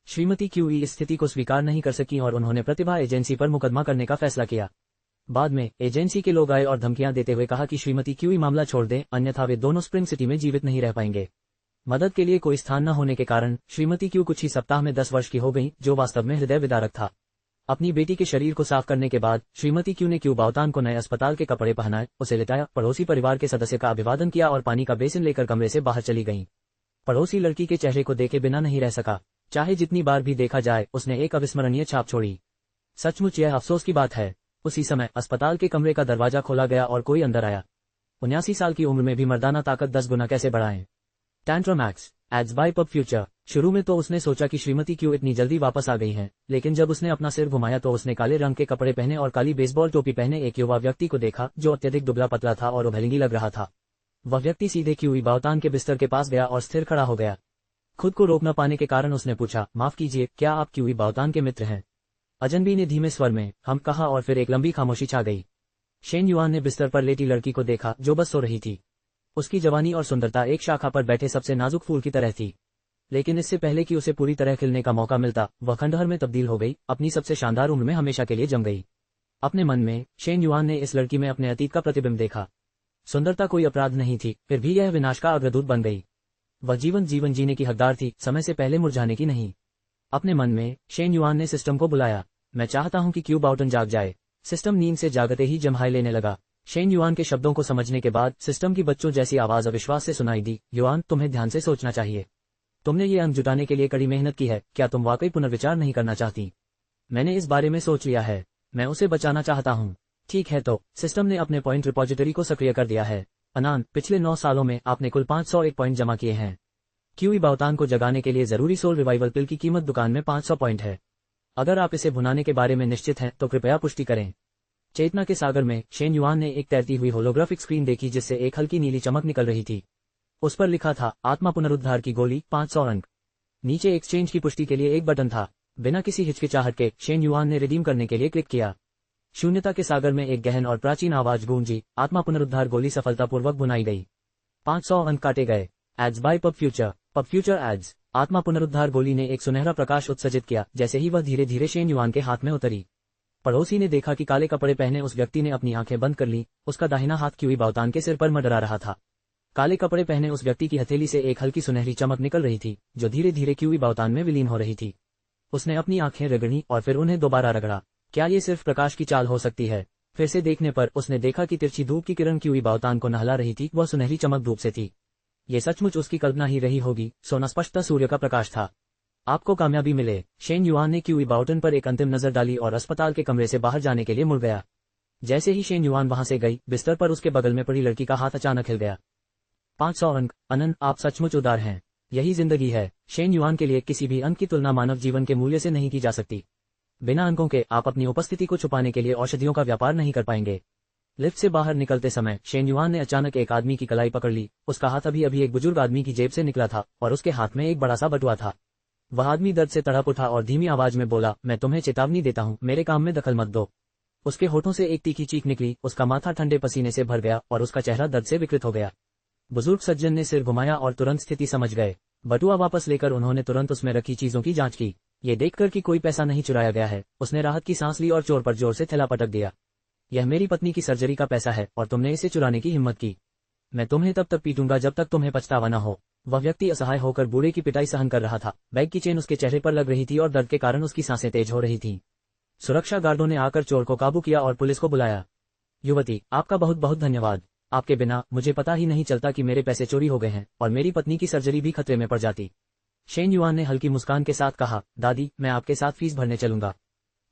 श्रीमती क्यूई इस स्थिति को स्वीकार नहीं कर सकी और उन्होंने प्रतिभा एजेंसी पर मुकदमा करने का फैसला किया। बाद में एजेंसी के लोग आए और धमकियां देते हुए कहा कि श्रीमती क्यूई मामला छोड़ दें, अन्यथा वे दोनों स्प्रिंग सिटी में जीवित नहीं रह पाएंगे। मदद के लिए कोई स्थान न होने के कारण श्रीमती क्यू कुछ ही सप्ताह में 10 वर्ष की हो गई, जो वास्तव में हृदय विदारक था। अपनी बेटी के शरीर को साफ करने के बाद श्रीमती क्यू ने क्यू बाओतान को नए अस्पताल के कपड़े पहनाए, उसे लिटाया, पड़ोसी परिवार के सदस्य का अभिवादन किया और पानी का बेसिन लेकर कमरे से बाहर चली गईं। पड़ोसी लड़की के चेहरे को देखे बिना नहीं रह सका। चाहे जितनी बार भी देखा जाए, उसने एक अविस्मरणीय छाप छोड़ी। सचमुच यह अफसोस की बात है। उसी समय अस्पताल के कमरे का दरवाजा खोला गया और कोई अंदर आया। 79 साल की उम्र में भी मर्दाना ताकत 10 गुना कैसे बढ़ाएं? टैंट्रोमैक्स एड्स बाय पब फ्यूचर। शुरू में तो उसने सोचा कि श्रीमती क्यू इतनी जल्दी वापस आ गई हैं, लेकिन जब उसने अपना सिर घुमाया तो उसने काले रंग के कपड़े पहने और काली बेसबॉल टोपी पहने एक युवा व्यक्ति को देखा, जो अत्यधिक दुबला पतला था और उभयलिंगी लग रहा था। वह व्यक्ति सीधे क्यूई बाओतान के बिस्तर के पास गया और स्थिर खड़ा हो गया। खुद को रोक न पाने के कारण उसने पूछा, माफ कीजिए, क्या आप क्यूई बाओतान के मित्र हैं? अजनबी ने धीमे स्वर में हम कहा और फिर एक लंबी खामोशी छा गई। शेन युआन ने बिस्तर पर लेटी लड़की को देखा, जो बस सो रही थी। उसकी जवानी और सुंदरता एक शाखा पर बैठे सबसे नाजुक फूल की तरह थी, लेकिन इससे पहले कि उसे पूरी तरह खिलने का मौका मिलता, वह खंडहर में तब्दील हो गई, अपनी सबसे शानदार उम्र में हमेशा के लिए जम गई। अपने मन में शेन युआन ने इस लड़की में अपने अतीत का प्रतिबिंब देखा। सुंदरता कोई अपराध नहीं थी, फिर भी यह विनाश का अग्रदूत बन गई। वह जीवन जीने की हकदार थी, समय से पहले मुरझाने की नहीं। अपने मन में शेन युआन ने सिस्टम को बुलाया। मैं चाहता हूं कि क्यू बाओटन जाग जाए। सिस्टम नींद से जागते ही जम्हाई लेने लगा। शेन युआन के शब्दों को समझने के बाद सिस्टम की बच्चों जैसी आवाज अविश्वास से सुनाई दी। युआन, तुम्हें ध्यान से सोचना चाहिए। तुमने ये अंक जुटाने के लिए कड़ी मेहनत की है, क्या तुम वाकई पुनर्विचार नहीं करना चाहती? मैंने इस बारे में सोच लिया है, मैं उसे बचाना चाहता हूँ। ठीक है तो, सिस्टम ने अपने पॉइंट रिपोजिटरी को सक्रिय कर दिया है। अनान, पिछले 9 सालों में आपने कुल 501 पॉइंट जमा किए हैं। क्यूई बाओतान को जगाने के लिए जरूरी सोल रिवाइवल पिल की कीमत दुकान में 500 पॉइंट है। अगर आप इसे भुनाने के बारे में निश्चित हैं तो कृपया पुष्टि करें। चेतना के सागर में शेन युआन ने एक तैरती हुई होलोग्राफिक स्क्रीन देखी जिससे एक हल्की नीली चमक निकल रही थी। उस पर लिखा था, आत्मा पुनरुद्धार की गोली, 500 अंक। नीचे एक्सचेंज की पुष्टि के लिए एक बटन था। बिना किसी हिचकिचाहट के शेन युआन ने रिडीम करने के लिए क्लिक किया। शून्यता के सागर में एक गहन और प्राचीन आवाज गूंजी, आत्मा पुनरुद्धार गोली सफलतापूर्वक भुनाई गई। 500 अंक काटे गए। Ads by pub future ads. आत्मा पुनरुद्धार गोली ने एक सुनहरा प्रकाश उत्सर्जित किया जैसे ही वह धीरे धीरे शेन युआन के हाथ में उतरी। पड़ोसी ने देखा कि काले कपड़े पहने उस व्यक्ति ने अपनी आंखें बंद कर ली। उसका दाहिना हाथ क्यूई बाओतान के सिर पर मंडरा रहा था। काले कपड़े पहने उस व्यक्ति की हथेली से एक हल्की सुनहरी चमक निकल रही थी जो धीरे धीरे क्यूई बाओतान में विलीन हो रही थी। उसने अपनी आंखें रगड़ी और फिर उन्हें दोबारा रगड़ा। क्या ये सिर्फ प्रकाश की चाल हो सकती है? फिर से देखने पर उसने देखा कि तिरछी धूप की किरण क्यूई बाओतान को नहला रही थी। वह सुनहरी चमक धूप से थी। ये सचमुच उसकी कल्पना ही रही होगी। सोना स्पष्टतः सूर्य का प्रकाश था। आपको कामयाबी मिले। शेन युआन ने क्यूई बाओटन पर एक अंतिम नजर डाली और अस्पताल के कमरे से बाहर जाने के लिए मुड़ गया। जैसे ही शेन युआन वहां से गई, बिस्तर पर उसके बगल में पड़ी लड़की का हाथ अचानक हिल गया। 500 अंक। अनन, आप सचमुच उदार हैं। यही जिंदगी है। शेन युआन के लिए किसी भी अंक की तुलना मानव जीवन के मूल्य से नहीं की जा सकती। बिना अंकों के आप अपनी उपस्थिति को छुपाने के लिए औषधियों का व्यापार नहीं कर पाएंगे। लिफ्ट से बाहर निकलते समय शेन युआन ने अचानक एक आदमी की कलाई पकड़ ली। उसका हाथ अभी अभी एक बुजुर्ग आदमी की जेब से निकला था और उसके हाथ में एक बड़ा सा बटुआ था। वह आदमी दर्द से तड़प उठा और धीमी आवाज में बोला, मैं तुम्हें चेतावनी देता हूँ, मेरे काम में दखल मत दो। उसके होठों से एक तीखी चीख निकली। उसका माथा ठंडे पसीने से भर गया और उसका चेहरा दर्द से विकृत हो गया। बुजुर्ग सज्जन ने सिर घुमाया और तुरंत स्थिति समझ गए। बटुआ वापस लेकर उन्होंने तुरंत उसमें रखी चीजों की जांच की। ये देखकर कि कोई पैसा नहीं चुराया गया है, उसने राहत की सांस ली और चोर पर जोर से थैला पटक दिया। यह मेरी पत्नी की सर्जरी का पैसा है और तुमने इसे चुराने की हिम्मत की। मैं तुम्हें तब तक पीटूंगा जब तक तुम्हें पछतावा न हो। वह व्यक्ति असहाय होकर बूढ़े की पिटाई सहन कर रहा था। बैग की चेन उसके चेहरे पर लग रही थी और दर्द के कारण उसकी सांसें तेज हो रही थीं। सुरक्षा गार्डों ने आकर चोर को काबू किया और पुलिस को बुलाया। युवती, आपका बहुत बहुत धन्यवाद। आपके बिना मुझे पता ही नहीं चलता कि मेरे पैसे चोरी हो गए हैं और मेरी पत्नी की सर्जरी भी खतरे में पड़ जाती। शेन युआन ने हल्की मुस्कान के साथ कहा, दादी, मैं आपके साथ फीस भरने चलूंगा।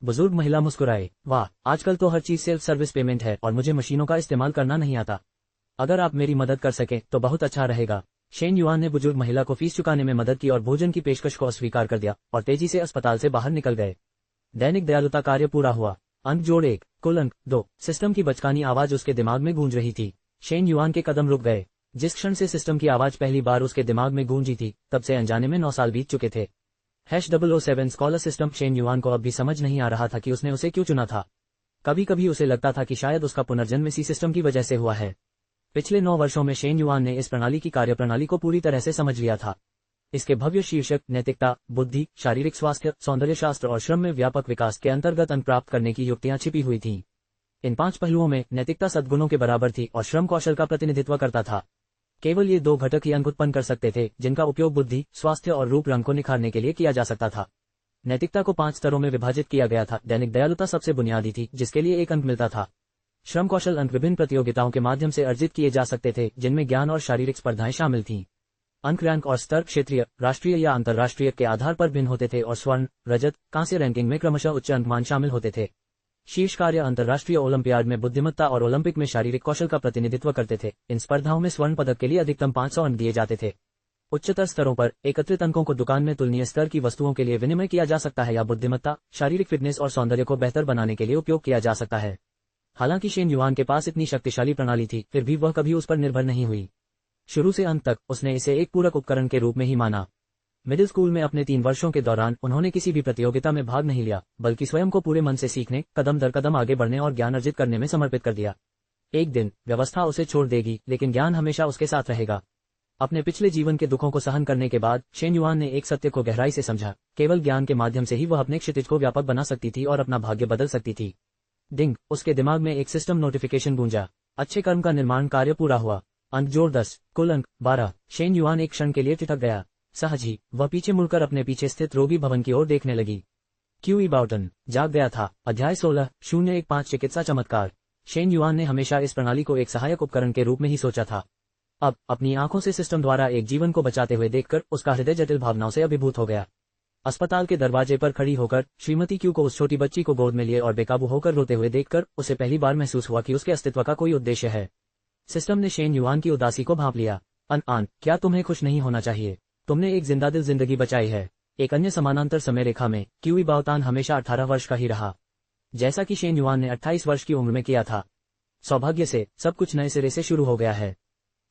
बुजुर्ग महिला मुस्कुराए। वाह, आजकल तो हर चीज सेल्फ सर्विस पेमेंट है और मुझे मशीनों का इस्तेमाल करना नहीं आता। अगर आप मेरी मदद कर सकें तो बहुत अच्छा रहेगा। शेन युआन ने बुजुर्ग महिला को फीस चुकाने में मदद की और भोजन की पेशकश को अस्वीकार कर दिया और तेजी से अस्पताल से बाहर निकल गए। दैनिक दयालुता कार्य पूरा हुआ। अंक जोड़ 1, कुल अंक 2। सिस्टम की बचकानी आवाज उसके दिमाग में गूंज रही थी। शेन युआन के कदम रुक गए। जिस क्षण से सिस्टम की आवाज पहली बार उसके दिमाग में गूंजी थी, तब से अनजाने में 9 साल बीत चुके थे। #007 स्कॉलर सिस्टम। शेन युआन को अब भी समझ नहीं आ रहा था कि उसने उसे क्यों चुना था। कभी कभी उसे लगता था कि शायद उसका पुनर्जन्म इसी सिस्टम की वजह से हुआ है। पिछले 9 वर्षों में शेन युआन ने इस प्रणाली की कार्यप्रणाली को पूरी तरह से समझ लिया था। इसके भव्य शीर्षक नैतिकता, बुद्धि, शारीरिक स्वास्थ्य, सौंदर्य शास्त्र और श्रम में व्यापक विकास के अंतर्गत अंक प्राप्त करने की युक्तियां छिपी हुई थीं। इन 5 पहलुओं में नैतिकता सद्गुणों के बराबर थी और श्रम कौशल का प्रतिनिधित्व करता था। केवल ये 2 घटक ही अंक उत्पन्न कर सकते थे जिनका उपयोग बुद्धि, स्वास्थ्य और रूप रंग को निखारने के लिए किया जा सकता था। नैतिकता को 5 स्तरों में विभाजित किया गया था। दैनिक दयालुता सबसे बुनियादी थी, जिसके लिए 1 अंक मिलता था। श्रम कौशल अंक विभिन्न प्रतियोगिताओं के माध्यम से अर्जित किए जा सकते थे, जिनमें ज्ञान और शारीरिक स्पर्धाएं शामिल थीं। अंक रैंक और स्तर क्षेत्रीय, राष्ट्रीय या अंतर्राष्ट्रीय के आधार पर भिन्न होते थे और स्वर्ण, रजत, कांस्य रैंकिंग में क्रमशः उच्च अंकमान शामिल होते थे। शीर्ष कार्य अंतर्राष्ट्रीय ओलंपियाड में बुद्धिमत्ता और ओलंपिक में शारीरिक कौशल का प्रतिनिधित्व करते थे। इन स्पर्धाओं में स्वर्ण पदक के लिए अधिकतम 500 अंक दिए जाते थे। उच्चतर स्तरों पर एकत्रित अंकों को दुकान में तुलनीय स्तर की वस्तुओं के लिए विनिमय किया जा सकता है या बुद्धिमत्ता, शारीरिक फिटनेस और सौंदर्य को बेहतर बनाने के लिए उपयोग किया जा सकता है। हालांकि शेन युआन के पास इतनी शक्तिशाली प्रणाली थी, फिर भी वह कभी उस पर निर्भर नहीं हुई। शुरू से अंत तक उसने इसे एक पूरक उपकरण के रूप में ही माना। मिडिल स्कूल में अपने 3 वर्षों के दौरान उन्होंने किसी भी प्रतियोगिता में भाग नहीं लिया, बल्कि स्वयं को पूरे मन से सीखने, कदम दर कदम आगे बढ़ने और ज्ञान अर्जित करने में समर्पित कर दिया। एक दिन व्यवस्था उसे छोड़ देगी, लेकिन ज्ञान हमेशा उसके साथ रहेगा। अपने पिछले जीवन के दुखों को सहन करने के बाद शेन युआन ने एक सत्य को गहराई से समझा। केवल ज्ञान के माध्यम से ही वह अपने क्षितिज को व्यापक बना सकती थी और अपना भाग्य बदल सकती थी। डिंग, उसके दिमाग में एक सिस्टम नोटिफिकेशन गूंजा। अच्छे कर्म का निर्माण कार्य पूरा हुआ। अंक जोड़ 10, कुल अंक 12। शेन युआन एक क्षण के लिए ठिठक गया। सहज ही वह पीछे मुड़कर अपने पीछे स्थित रोगी भवन की ओर देखने लगी। क्यूई बाओटन जाग गया था। अध्याय 16, 015 चिकित्सा चमत्कार। शेन युआन ने हमेशा इस प्रणाली को एक सहायक उपकरण के रूप में ही सोचा था। अब अपनी आंखों से सिस्टम द्वारा एक जीवन को बचाते हुए देखकर उसका हृदय जटिल भावनाओं से अभिभूत हो गया। अस्पताल के दरवाजे पर खड़ी होकर श्रीमती क्यू को उस छोटी बच्ची को गोद में लिए और बेकाबू होकर रोते हुए देखकर उसे पहली बार महसूस हुआ कि उसके अस्तित्व का कोई उद्देश्य है। सिस्टम ने शेन युआन की उदासी को भांप लिया। अन क्या तुम्हें खुश नहीं होना चाहिए? तुमने एक जिंदादिल जिंदगी बचाई है। एक अन्य समानांतर समय रेखा में क्यूई बाओतान हमेशा 18 वर्ष का ही रहा, जैसा कि शेन युआन ने 28 वर्ष की उम्र में किया था। सौभाग्य से सब कुछ नए सिरे से शुरू हो गया है।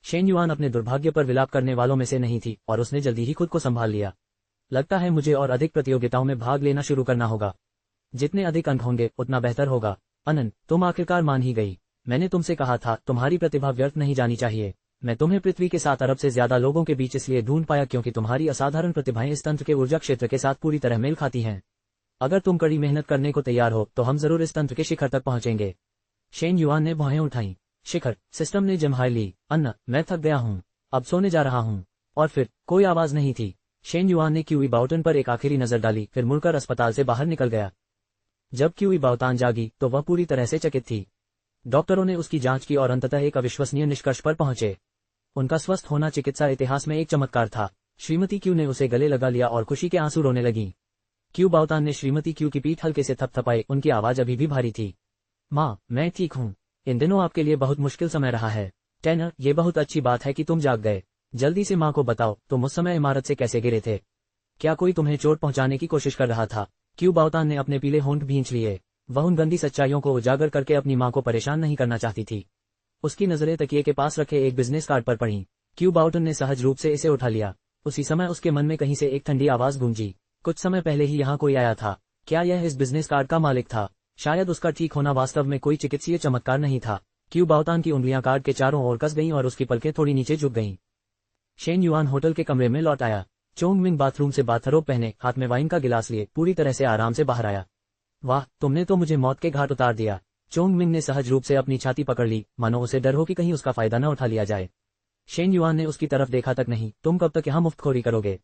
शेन युआन अपने दुर्भाग्य पर विलाप करने वालों में से नहीं थी और उसने जल्दी ही खुद को संभाल लिया। लगता है मुझे और अधिक प्रतियोगिताओं में भाग लेना शुरू करना होगा। जितने अधिक अंक होंगे उतना बेहतर होगा। अनन, तुम आखिरकार मान ही गई। मैंने तुमसे कहा था तुम्हारी प्रतिभा व्यर्थ नहीं जानी चाहिए। मैं तुम्हें पृथ्वी के 7 अरब से ज्यादा लोगों के बीच इसलिए ढूंढ पाया क्योंकि तुम्हारी असाधारण प्रतिभाएं इस तंत्र के ऊर्जा क्षेत्र के साथ पूरी तरह मेल खाती हैं। अगर तुम कड़ी मेहनत करने को तैयार हो तो हम जरूर इस तंत्र के शिखर तक पहुंचेंगे। शेन युआन ने भौहें उठाई। शिखर? सिस्टम ने जम्हाई ली। अन्ना, मैं थक गया हूँ, अब सोने जा रहा हूँ। और फिर कोई आवाज नहीं थी। शेन युआन ने क्यूई बाओटन पर एक आखिरी नजर डाली, फिर मुड़कर अस्पताल से बाहर निकल गया। जब क्यूई बाओतान जागी तो वह पूरी तरह से चकित थी। डॉक्टरों ने उसकी जांच की और अंततः एक अविश्वसनीय निष्कर्ष पर पहुंचे। उनका स्वस्थ होना चिकित्सा इतिहास में एक चमत्कार था। श्रीमती क्यू ने उसे गले लगा लिया और खुशी के आंसू रोने लगी। क्यू बाओतान ने श्रीमती क्यू की पीठ हल्के से थपथपाई। उनकी आवाज अभी भी भारी थी। माँ, मैं ठीक हूँ। इन दिनों आपके लिए बहुत मुश्किल समय रहा है। टैनर, ये बहुत अच्छी बात है कि तुम जाग गए। जल्दी से माँ को बताओ तुम उस समय इमारत से कैसे गिरे थे। क्या कोई तुम्हें चोट पहुंचाने की कोशिश कर रहा था? क्यू बाओतान ने अपने पीले होंठ भींच लिए। वह उन गंदी सच्चाइयों को उजागर करके अपनी माँ को परेशान नहीं करना चाहती थी। उसकी नजरें तकिए के पास रखे एक बिजनेस कार्ड पर पड़ी। क्यू बाओटन ने सहज रूप से इसे उठा लिया। उसी समय उसके मन में कहीं से एक ठंडी आवाज गूंजी। कुछ समय पहले ही यहाँ कोई आया था। क्या यह इस बिजनेस कार्ड का मालिक था? शायद उसका ठीक होना वास्तव में कोई चिकित्सीय चमत्कार नहीं था। क्यू बाओतान की उंगलियां कार्ड के चारों ओर कस गईं और उसकी पलकें थोड़ी नीचे झुक गईं। शेन युआन होटल के कमरे में लौट आया। चोंग मिंग बाथरूम से बाथरोब पहने हाथ में वाइन का गिलास लिए पूरी तरह से आराम से बाहर आया। वाह, तुमने तो मुझे मौत के घाट उतार दिया। चोंग मिंग ने सहज रूप से अपनी छाती पकड़ ली, मानो उसे डर हो कि कहीं उसका फायदा न उठा लिया जाए। शेन युआन ने उसकी तरफ देखा तक नहीं। तुम कब तक यहाँ मुफ्तखोरी करोगे?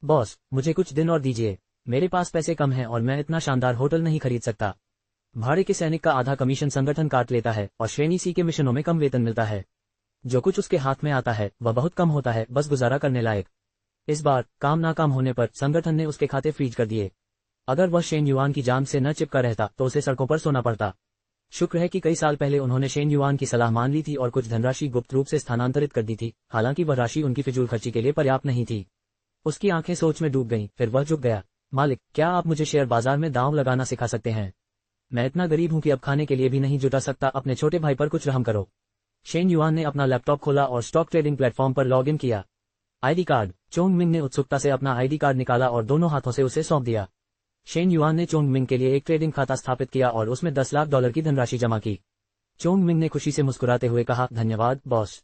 बॉस, मुझे कुछ दिन और दीजिए। मेरे पास पैसे कम हैं और मैं इतना शानदार होटल नहीं खरीद सकता। भाड़े के सैनिक का आधा कमीशन संगठन काट लेता है और श्रेणी सी के मिशनों में कम वेतन मिलता है। जो कुछ उसके हाथ में आता है वह बहुत कम होता है, बस गुजारा करने लायक। इस बार काम नाकाम होने पर संगठन ने उसके खाते फ्रीज कर दिए। अगर वह शेन युआन की जान से न चिपका रहता तो उसे सड़कों पर सोना पड़ता। शुक्र है कि कई साल पहले उन्होंने शेन युआन की सलाह मान ली थी और कुछ धनराशि गुप्त रूप से स्थानांतरित कर दी थी। हालांकि वह राशि उनकी फिजूल खर्ची के लिए पर्याप्त नहीं थी। उसकी आंखें सोच में डूब गईं, फिर वह झुक गया। मालिक, क्या आप मुझे शेयर बाजार में दांव लगाना सिखा सकते हैं? मैं इतना गरीब हूं कि अब खाने के लिए भी नहीं जुटा सकता। अपने छोटे भाई पर कुछ रहम करो। शेन युआन ने अपना लैपटॉप खोला और स्टॉक ट्रेडिंग प्लेटफॉर्म पर लॉग इन किया। ID card? चोंग मिंग ने उत्सुकता से अपना आईडी कार्ड निकाला और दोनों हाथों से उसे सौंप दिया। शेन युआन ने चोंग मिंग के लिए एक ट्रेडिंग खाता स्थापित किया और उसमें $10 लाख की धनराशि जमा की। चोंग मिंग ने खुशी से मुस्कुराते हुए कहा, धन्यवाद बॉस।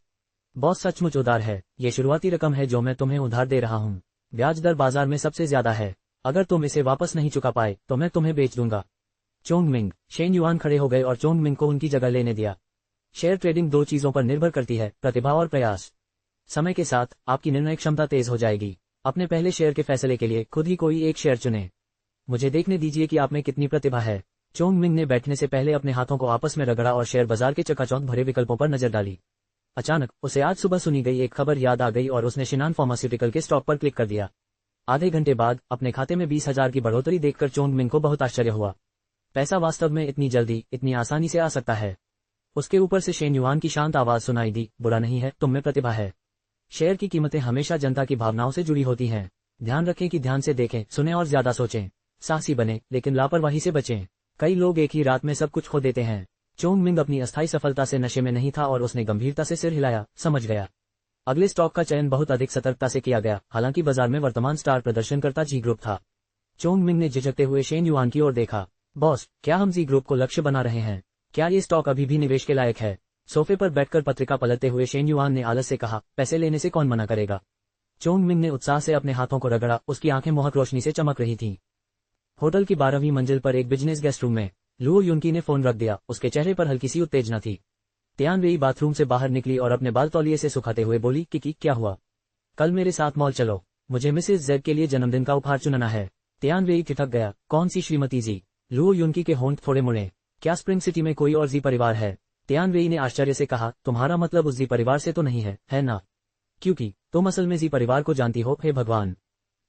बॉस सचमुच उदार है। ये शुरुआती रकम है जो मैं तुम्हें उधार दे रहा हूँ। ब्याज दर बाजार में सबसे ज्यादा है। अगर तुम इसे वापस नहीं चुका पाए तो मैं तुम्हें बेच दूंगा। चोंग मिंग। शेन युआन खड़े हो गए और चोंग मिंग को उनकी जगह लेने दिया। शेयर ट्रेडिंग 2 चीजों पर निर्भर करती है, प्रतिभा और प्रयास। समय के साथ आपकी निर्णय क्षमता तेज हो जाएगी। अपने पहले शेयर के फैसले के लिए खुद ही कोई एक शेयर चुनें। मुझे देखने दीजिए कि आप में कितनी प्रतिभा है। चोंग मिंग ने बैठने से पहले अपने हाथों को आपस में रगड़ा और शेयर बाजार के चकाचौंध भरे विकल्पों पर नजर डाली। अचानक उसे आज सुबह सुनी गई एक खबर याद आ गई और उसने शिनान फार्मास्यूटिकल के स्टॉक पर क्लिक कर दिया। आधे घंटे बाद अपने खाते में 20,000 की बढ़ोतरी देखकर चोंग मिंग को बहुत आश्चर्य हुआ। पैसा वास्तव में इतनी जल्दी, इतनी आसानी से आ सकता है। उसके ऊपर से शेन युआन की शांत आवाज सुनाई दी, बुरा नहीं है, तुम में प्रतिभा है। शेयर की कीमतें हमेशा जनता की भावनाओं से जुड़ी होती हैं। ध्यान रखें कि ध्यान से देखें, सुने और ज्यादा सोचें। साहसी बने लेकिन लापरवाही से बचें। कई लोग एक ही रात में सब कुछ खो देते हैं। चोंग मिंग अपनी अस्थायी सफलता से नशे में नहीं था और उसने गंभीरता से सिर हिलाया, समझ गया। अगले स्टॉक का चयन बहुत अधिक सतर्कता से किया गया। हालांकि बाजार में वर्तमान स्टार प्रदर्शनकर्ता जी ग्रुप था। चोंग मिंग ने झिझकते हुए शेन युआन की ओर देखा। बॉस, क्या हम जी ग्रुप को लक्ष्य बना रहे हैं? क्या ये स्टॉक अभी भी निवेश के लायक है? सोफे पर बैठकर पत्रिका पलटते हुए शेन युआन ने आलस से कहा, पैसे लेने से कौन मना करेगा? चोंग मिंग ने उत्साह से अपने हाथों को रगड़ा। उसकी आंखें मोहक रोशनी से चमक रही थीं। होटल की 12वीं मंजिल पर एक बिजनेस गेस्ट रूम में लुओ युनकी ने फोन रख दिया। उसके चेहरे पर हल्की सी उत्तेजना थी। तियान वेई बाथरूम से बाहर निकली और अपने बाल तौलिए से सुखाते हुए बोली, कि क्या हुआ? कल मेरे साथ मॉल चलो, मुझे मिसेस जेड के लिए जन्मदिन का उपहार चुनना है। तियान वेई ठिठक गया, कौन सी श्रीमती जी? लुओ युनकी के होंठ थोड़े मुड़े। क्या स्प्रिंग सिटी में कोई और जी परिवार है? तियान वेई ने आश्चर्य से कहा, तुम्हारा मतलब उस जी परिवार से तो नहीं है ना? क्योंकि तुम असल में जी परिवार को जानती हो। हे भगवान,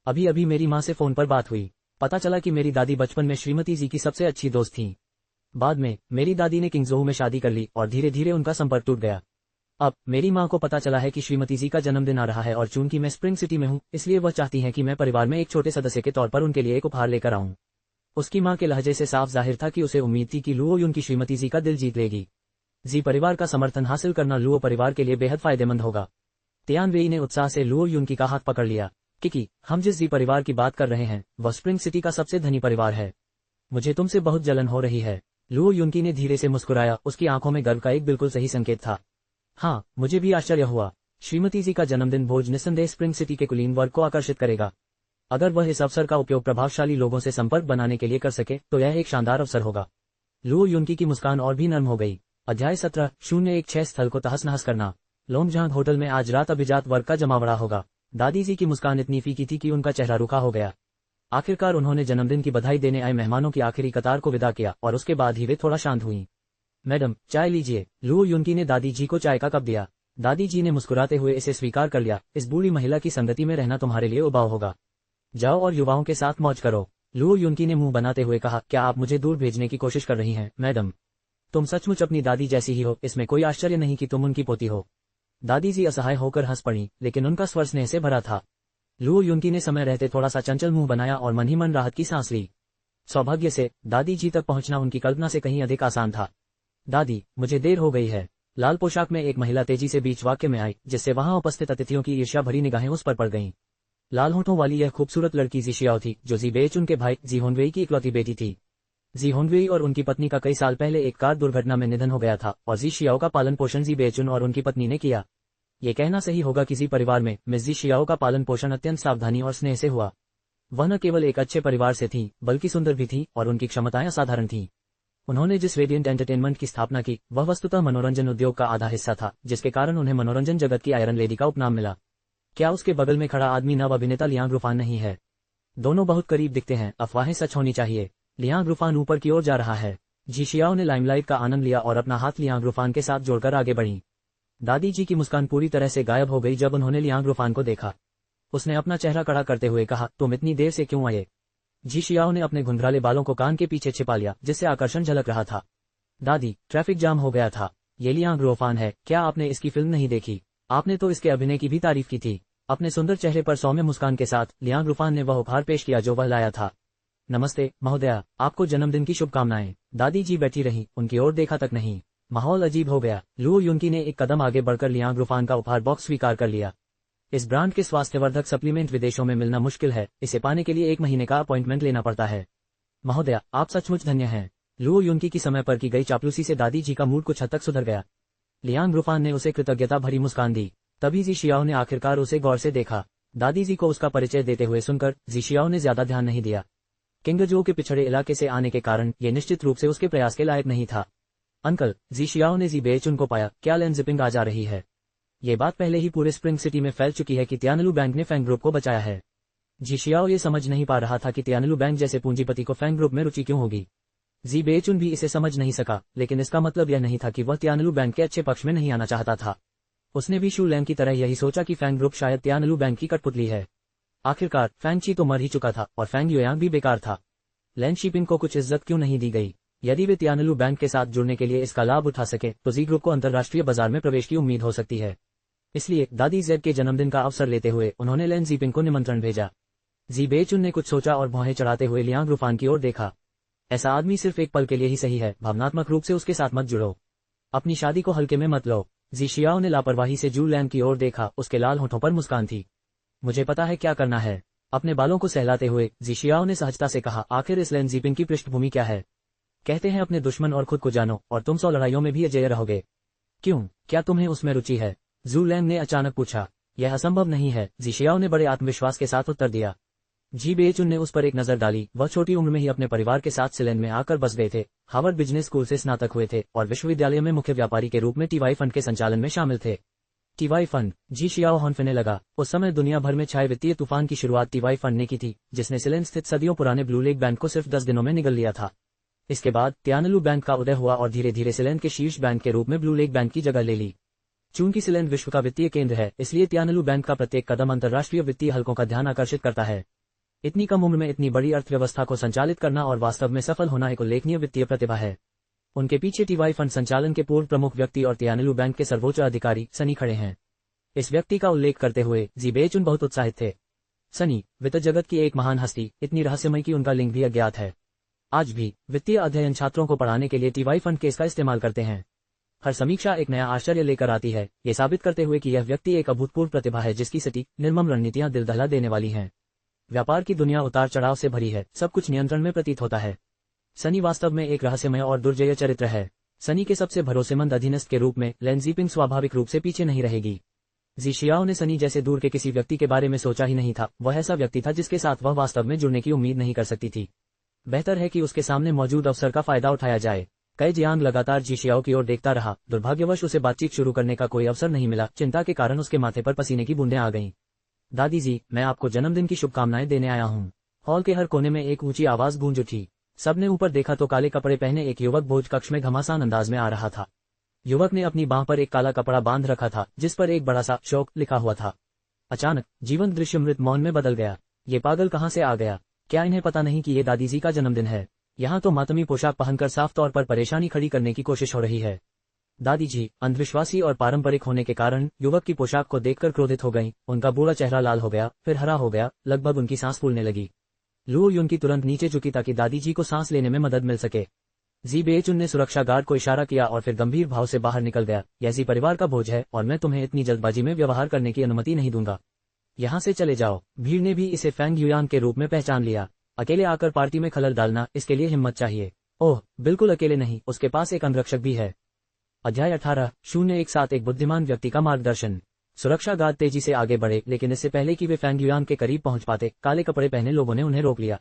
अभी अभी मेरी माँ से फोन पर बात हुई। पता चला कि मेरी दादी बचपन में श्रीमती जी की सबसे अच्छी दोस्त थीं। बाद में मेरी दादी ने किंगजोऊ में शादी कर ली और धीरे धीरे उनका संपर्क टूट गया। अब मेरी माँ को पता चला है कि श्रीमती जी का जन्मदिन आ रहा है और चूंकि मैं स्प्रिंग सिटी में हूँ, इसलिए वह चाहती हैं कि मैं परिवार में एक छोटे सदस्य के तौर पर उनके लिए एक उपहार लेकर आऊं। उसकी माँ के लहजे से साफ जाहिर था कि उसे उम्मीद थी कि लुओ युन की श्रीमती जी का दिल जीत लेगी। जी परिवार का समर्थन हासिल करना लुओ परिवार के लिए बेहद फायदेमंद होगा। तियान वेई ने उत्साह से लुओ युन की का हाथ पकड़ लिया। किकी, हम जिस जी परिवार की बात कर रहे हैं वह स्प्रिंग सिटी का सबसे धनी परिवार है। मुझे तुमसे बहुत जलन हो रही है। लुओ युनकी ने धीरे से मुस्कुराया, उसकी आंखों में गर्व का एक बिल्कुल सही संकेत था। हाँ, मुझे भी आश्चर्य हुआ। श्रीमती जी का जन्मदिन भोज निस्संदेह स्प्रिंग सिटी के कुलीन वर्ग को आकर्षित करेगा। अगर वह इस अवसर का उपयोग प्रभावशाली लोगों से संपर्क बनाने के लिए कर सके तो यह एक शानदार अवसर होगा। लुओ युनकी की मुस्कान और भी नर्म हो गई। अध्याय 17:016 स्थल को तहस नहस करना। लोंगझांग होटल में आज रात अभिजात वर्ग का जमावड़ा होगा। दादी जी की मुस्कान इतनी फीकी थी कि उनका चेहरा रुखा हो गया। आखिरकार उन्होंने जन्मदिन की बधाई देने आए मेहमानों की आखिरी कतार को विदा किया और उसके बाद ही वे थोड़ा शांत हुई। मैडम, चाय लीजिए। लुओ युनकी ने दादी जी को चाय का कप दिया। दादी जी ने मुस्कुराते हुए इसे स्वीकार कर लिया। इस बूढ़ी महिला की संगति में रहना तुम्हारे लिए उबाऊ होगा। जाओ और युवाओं के साथ मौज करो। लुओ युनकी ने मुंह बनाते हुए कहा, क्या आप मुझे दूर भेजने की कोशिश कर रही हैं? मैडम, तुम सचमुच अपनी दादी जैसी ही हो, इसमें कोई आश्चर्य नहीं कि तुम उनकी पोती हो। दादी जी असहाय होकर हंस पड़ी, लेकिन उनका स्वर स्नेह से भरा था। लुओ युनकी ने समय रहते थोड़ा सा चंचल मुंह बनाया और मन ही मन राहत की सांस ली। सौभाग्य से दादी जी तक पहुंचना उनकी कल्पना से कहीं अधिक आसान था। दादी, मुझे देर हो गई है। लाल पोशाक में एक महिला तेजी से बीच वाक्य में आई, जिससे वहां उपस्थित अतिथियों की ईर्ष्या भरी निगाहें उस पर पड़ गईं। लाल होठों वाली यह खूबसूरत लड़की जी शियाओ थी, जो जी बेचुन के भाई जी होनवेई की इकलौती बेटी थी। जी होनवेई और उनकी पत्नी का कई साल पहले एक कार दुर्घटना में निधन हो गया था और जी शियाओ का पालन पोषण जी बेचुन और उनकी पत्नी ने किया। ये कहना सही होगा कि जी परिवार में मिस जी शियाओ का पालन पोषण अत्यंत सावधानी और स्नेह से हुआ। वह न केवल एक अच्छे परिवार से थी, बल्कि सुंदर भी थी और उनकी क्षमताएं असाधारण थीं। उन्होंने जिस रेडियंट एंटरटेनमेंट की स्थापना की वह वस्तुतः मनोरंजन उद्योग का आधा हिस्सा था, जिसके कारण उन्हें मनोरंजन जगत की आयरन लेडी का उपनाम मिला। क्या उसके बगल में खड़ा आदमी नव अभिनेता लियांग रूफान नहीं है? दोनों बहुत करीब दिखते हैं। अफवाहें सच होनी चाहिए। लियांग रूफान ऊपर की ओर जा रहा है। जी शियाओ ने लाइमलाइट का आनंद लिया और अपना हाथ लियांग रूफान के साथ जोड़कर आगे बढ़ी। दादी जी की मुस्कान पूरी तरह से गायब हो गई जब उन्होंने लियांग रूफान को देखा। उसने अपना चेहरा कड़ा करते हुए कहा, तुम इतनी देर से क्यों आए? जी शियाओ ने अपने घुंघराले बालों को कान के पीछे छिपा लिया, जिससे आकर्षण झलक रहा था। दादी, ट्रैफिक जाम हो गया था। ये लियांग रूफान है। क्या आपने इसकी फिल्म नहीं देखी? आपने तो इसके अभिनय की भी तारीफ की थी। अपने सुंदर चेहरे पर सौम्य मुस्कान के साथ लियांग रूफान ने वह उपहार पेश किया जो वह लाया था। नमस्ते महोदया, आपको जन्मदिन की शुभकामनाएं। दादी जी बैठी रही, उनकी ओर देखा तक नहीं। माहौल अजीब हो गया। लुओ युनकी ने एक कदम आगे बढ़कर लियांग रूफान का उपहार बॉक्स स्वीकार कर लिया। इस ब्रांड के स्वास्थ्यवर्धक सप्लीमेंट विदेशों में मिलना मुश्किल है। इसे पाने के लिए 1 महीने का अपॉइंटमेंट लेना पड़ता है। महोदया, आप सचमुच धन्य हैं। लुओ युनकी की समय पर की गई चापलूसी से दादी जी का मूड कुछ हद तक सुधर गया। लियांग रूफान ने उसे कृतज्ञता भरी मुस्कान दी। तभी जी शियाओ ने आखिरकार उसे गौर से देखा। दादी जी को उसका परिचय देते हुए सुनकर जी शियाओ ने ज्यादा ध्यान नहीं दिया। किंगजो के पिछड़े इलाके से आने के कारण ये निश्चित रूप से उसके प्रयास के लायक नहीं था। अंकल, जी शियाओ ने जी बेचुन को पाया। क्या लेन जिपिंग आ जा रही है? ये बात पहले ही पूरे स्प्रिंग सिटी में फैल चुकी है कि तियानलू बैंक ने फैंग ग्रुप को बचाया है। जी शियाओ ये समझ नहीं पा रहा था कि तियानलू बैंक जैसे पूंजीपति को फैंग ग्रुप में रुचि क्यों होगी। जी बेचुन भी इसे समझ नहीं सका, लेकिन इसका मतलब यह नहीं था कि वह तियानलू बैंक के अच्छे पक्ष में नहीं आना चाहता था। उसने भी शू लैंग की तरह यही सोचा कि फैंग ग्रुप शायद तियानलू बैंक की कठपुतली है। आखिरकार फैंग ची तो मर ही चुका था और फैंग युयांग भी बेकार था। लैंड शिपिंग को कुछ इज्जत क्यों नहीं दी गई? यदि वे तियानलू बैंक के साथ जुड़ने के लिए इसका लाभ उठा सके तो जी ग्रुप को अंतर्राष्ट्रीय बाजार में प्रवेश की उम्मीद हो सकती है। इसलिए दादी जेड के जन्मदिन का अवसर लेते हुए उन्होंने लैंड जिपिंग को निमंत्रण भेजा। जी बेचुन ने कुछ सोचा और भौहें चढ़ाते हुए लियांग रूफान की ओर देखा। ऐसा आदमी सिर्फ एक पल के लिए ही सही है, भावनात्मक रूप से उसके साथ मत जुड़ो। अपनी शादी को हल्के में मत लो। जी शियाओ ने लापरवाही से जू लैंग की ओर देखा, उसके लाल होठों पर मुस्कान थी। मुझे पता है क्या करना है। अपने बालों को सहलाते हुए जी शियाओ ने सहजता से कहा, आखिर इस लैंड जिपिंग की पृष्ठभूमि क्या है? कहते हैं अपने दुश्मन और खुद को जानो और तुम 100 लड़ाइयों में भी अजेय रहोगे। क्यों, क्या तुम्हें उसमें रुचि है? जू लैंग ने अचानक पूछा। यह असंभव नहीं है, जी शियाओ ने बड़े आत्मविश्वास के साथ उत्तर दिया। जी बेचुन ने उस पर एक नजर डाली। वह छोटी उम्र में ही अपने परिवार के साथ सिलेन में आकर बस गए थे, हार्वर्ड बिजनेस स्कूल से स्नातक हुए थे और विश्वविद्यालय में मुख्य व्यापारी के रूप में टीवाई फंड के संचालन में शामिल थे। TY fund? जी शियाओ हौंफने लगा। उस समय दुनिया भर में छाए वित्तीय तूफान की शुरुआत टीवाई फंड ने की थी, जिसने सिलेन स्थित सदियों पुराने ब्लू लेक बैंक को सिर्फ 10 दिनों में निगल लिया था। इसके बाद तियानलू बैंक का उदय हुआ और धीरे धीरे सिलैंड के शीर्ष बैंक के रूप में ब्लू लेक बैंक की जगह ले ली। चूंकि सिलैंड विश्व का वित्तीय केंद्र है, इसलिए तियानलू बैंक का प्रत्येक कदम अंतर्राष्ट्रीय वित्तीय हलकों का ध्यान आकर्षित करता है। इतनी कम उम्र में इतनी बड़ी अर्थव्यवस्था को संचालित करना और वास्तव में सफल होना एक उल्लेखनीय वित्तीय प्रतिभा है। उनके पीछे टीवाई फंड संचालन के पूर्व प्रमुख व्यक्ति और तियानलू बैंक के सर्वोच्च अधिकारी सनी खड़े हैं। इस व्यक्ति का उल्लेख करते हुए जी बेचुन बहुत उत्साहित थे। सनी वित्त जगत की एक महान हस्ती, इतनी रहस्यमय कि उनका लिंग भी अज्ञात है। आज भी वित्तीय अध्ययन छात्रों को पढ़ाने के लिए टीवाई फंड के इसका इस्तेमाल करते हैं। हर समीक्षा एक नया आश्चर्य लेकर आती है, ये साबित करते हुए कि यह व्यक्ति एक अभूतपूर्व प्रतिभा है जिसकी सटीक निर्मम रणनीतियां दिल दहला देने वाली हैं। व्यापार की दुनिया उतार चढ़ाव से भरी है, सब कुछ नियंत्रण में प्रतीत होता है। सनी वास्तव में एक रहस्यमय और दुर्जय चरित्र है। सनी के सबसे भरोसेमंद अधीनस्थ के रूप में लैन जीपिंग स्वाभाविक रूप से पीछे नहीं रहेगी। जी शियाओ ने सनी जैसे दूर के किसी व्यक्ति के बारे में सोचा ही नहीं था। वह ऐसा व्यक्ति था जिसके साथ वह वास्तव में जुड़ने की उम्मीद नहीं कर सकती थी। बेहतर है कि उसके सामने मौजूद अवसर का फायदा उठाया जाए। कई जियांग लगातार जी शियाओ की ओर देखता रहा। दुर्भाग्यवश उसे बातचीत शुरू करने का कोई अवसर नहीं मिला। चिंता के कारण उसके माथे पर पसीने की बूंदें आ गईं। दादी जी, मैं आपको जन्मदिन की शुभकामनाएं देने आया हूँ। हॉल के हर कोने में एक ऊंची आवाज गूंज उठी। सबने ऊपर देखा तो काले कपड़े पहने एक युवक भोज कक्ष में घमासान अंदाज में आ रहा था। युवक ने अपनी बांह पर एक काला कपड़ा बांध रखा था जिस पर एक बड़ा सा शोक लिखा हुआ था। अचानक जीवंत दृश्य मृत मौन में बदल गया। ये पागल कहाँ से आ गया? क्या इन्हें पता नहीं कि ये दादी जी का जन्मदिन है? यहाँ तो मातमी पोशाक पहनकर साफ तौर पर परेशानी खड़ी करने की कोशिश हो रही है। दादी जी अंधविश्वासी और पारंपरिक होने के कारण युवक की पोशाक को देखकर क्रोधित हो गईं। उनका बूढ़ा चेहरा लाल हो गया, फिर हरा हो गया, लगभग उनकी सांस फूलने लगी। लू युन की तुरंत नीचे झुकी ताकि दादी जी को सांस लेने में मदद मिल सके। जी बेचुन ने सुरक्षा गार्ड को इशारा किया और फिर गंभीर भाव से बाहर निकल गया। यह जी परिवार का भोज है और मैं तुम्हें इतनी जल्दबाजी में व्यवहार करने की अनुमति नहीं दूंगा। यहाँ से चले जाओ। भीड़ ने भी इसे फेंग युआन के रूप में पहचान लिया। अकेले आकर पार्टी में खलल डालना, इसके लिए हिम्मत चाहिए। ओह बिल्कुल अकेले नहीं, उसके पास एक अंगरक्षक भी है। अध्याय 18:01 एक बुद्धिमान व्यक्ति का मार्गदर्शन। सुरक्षा गार्ड तेजी से आगे बढ़े, लेकिन इससे पहले कि वे फेंग युआन के करीब पहुंच पाते, काले कपड़े पहने लोगों ने उन्हें रोक लिया।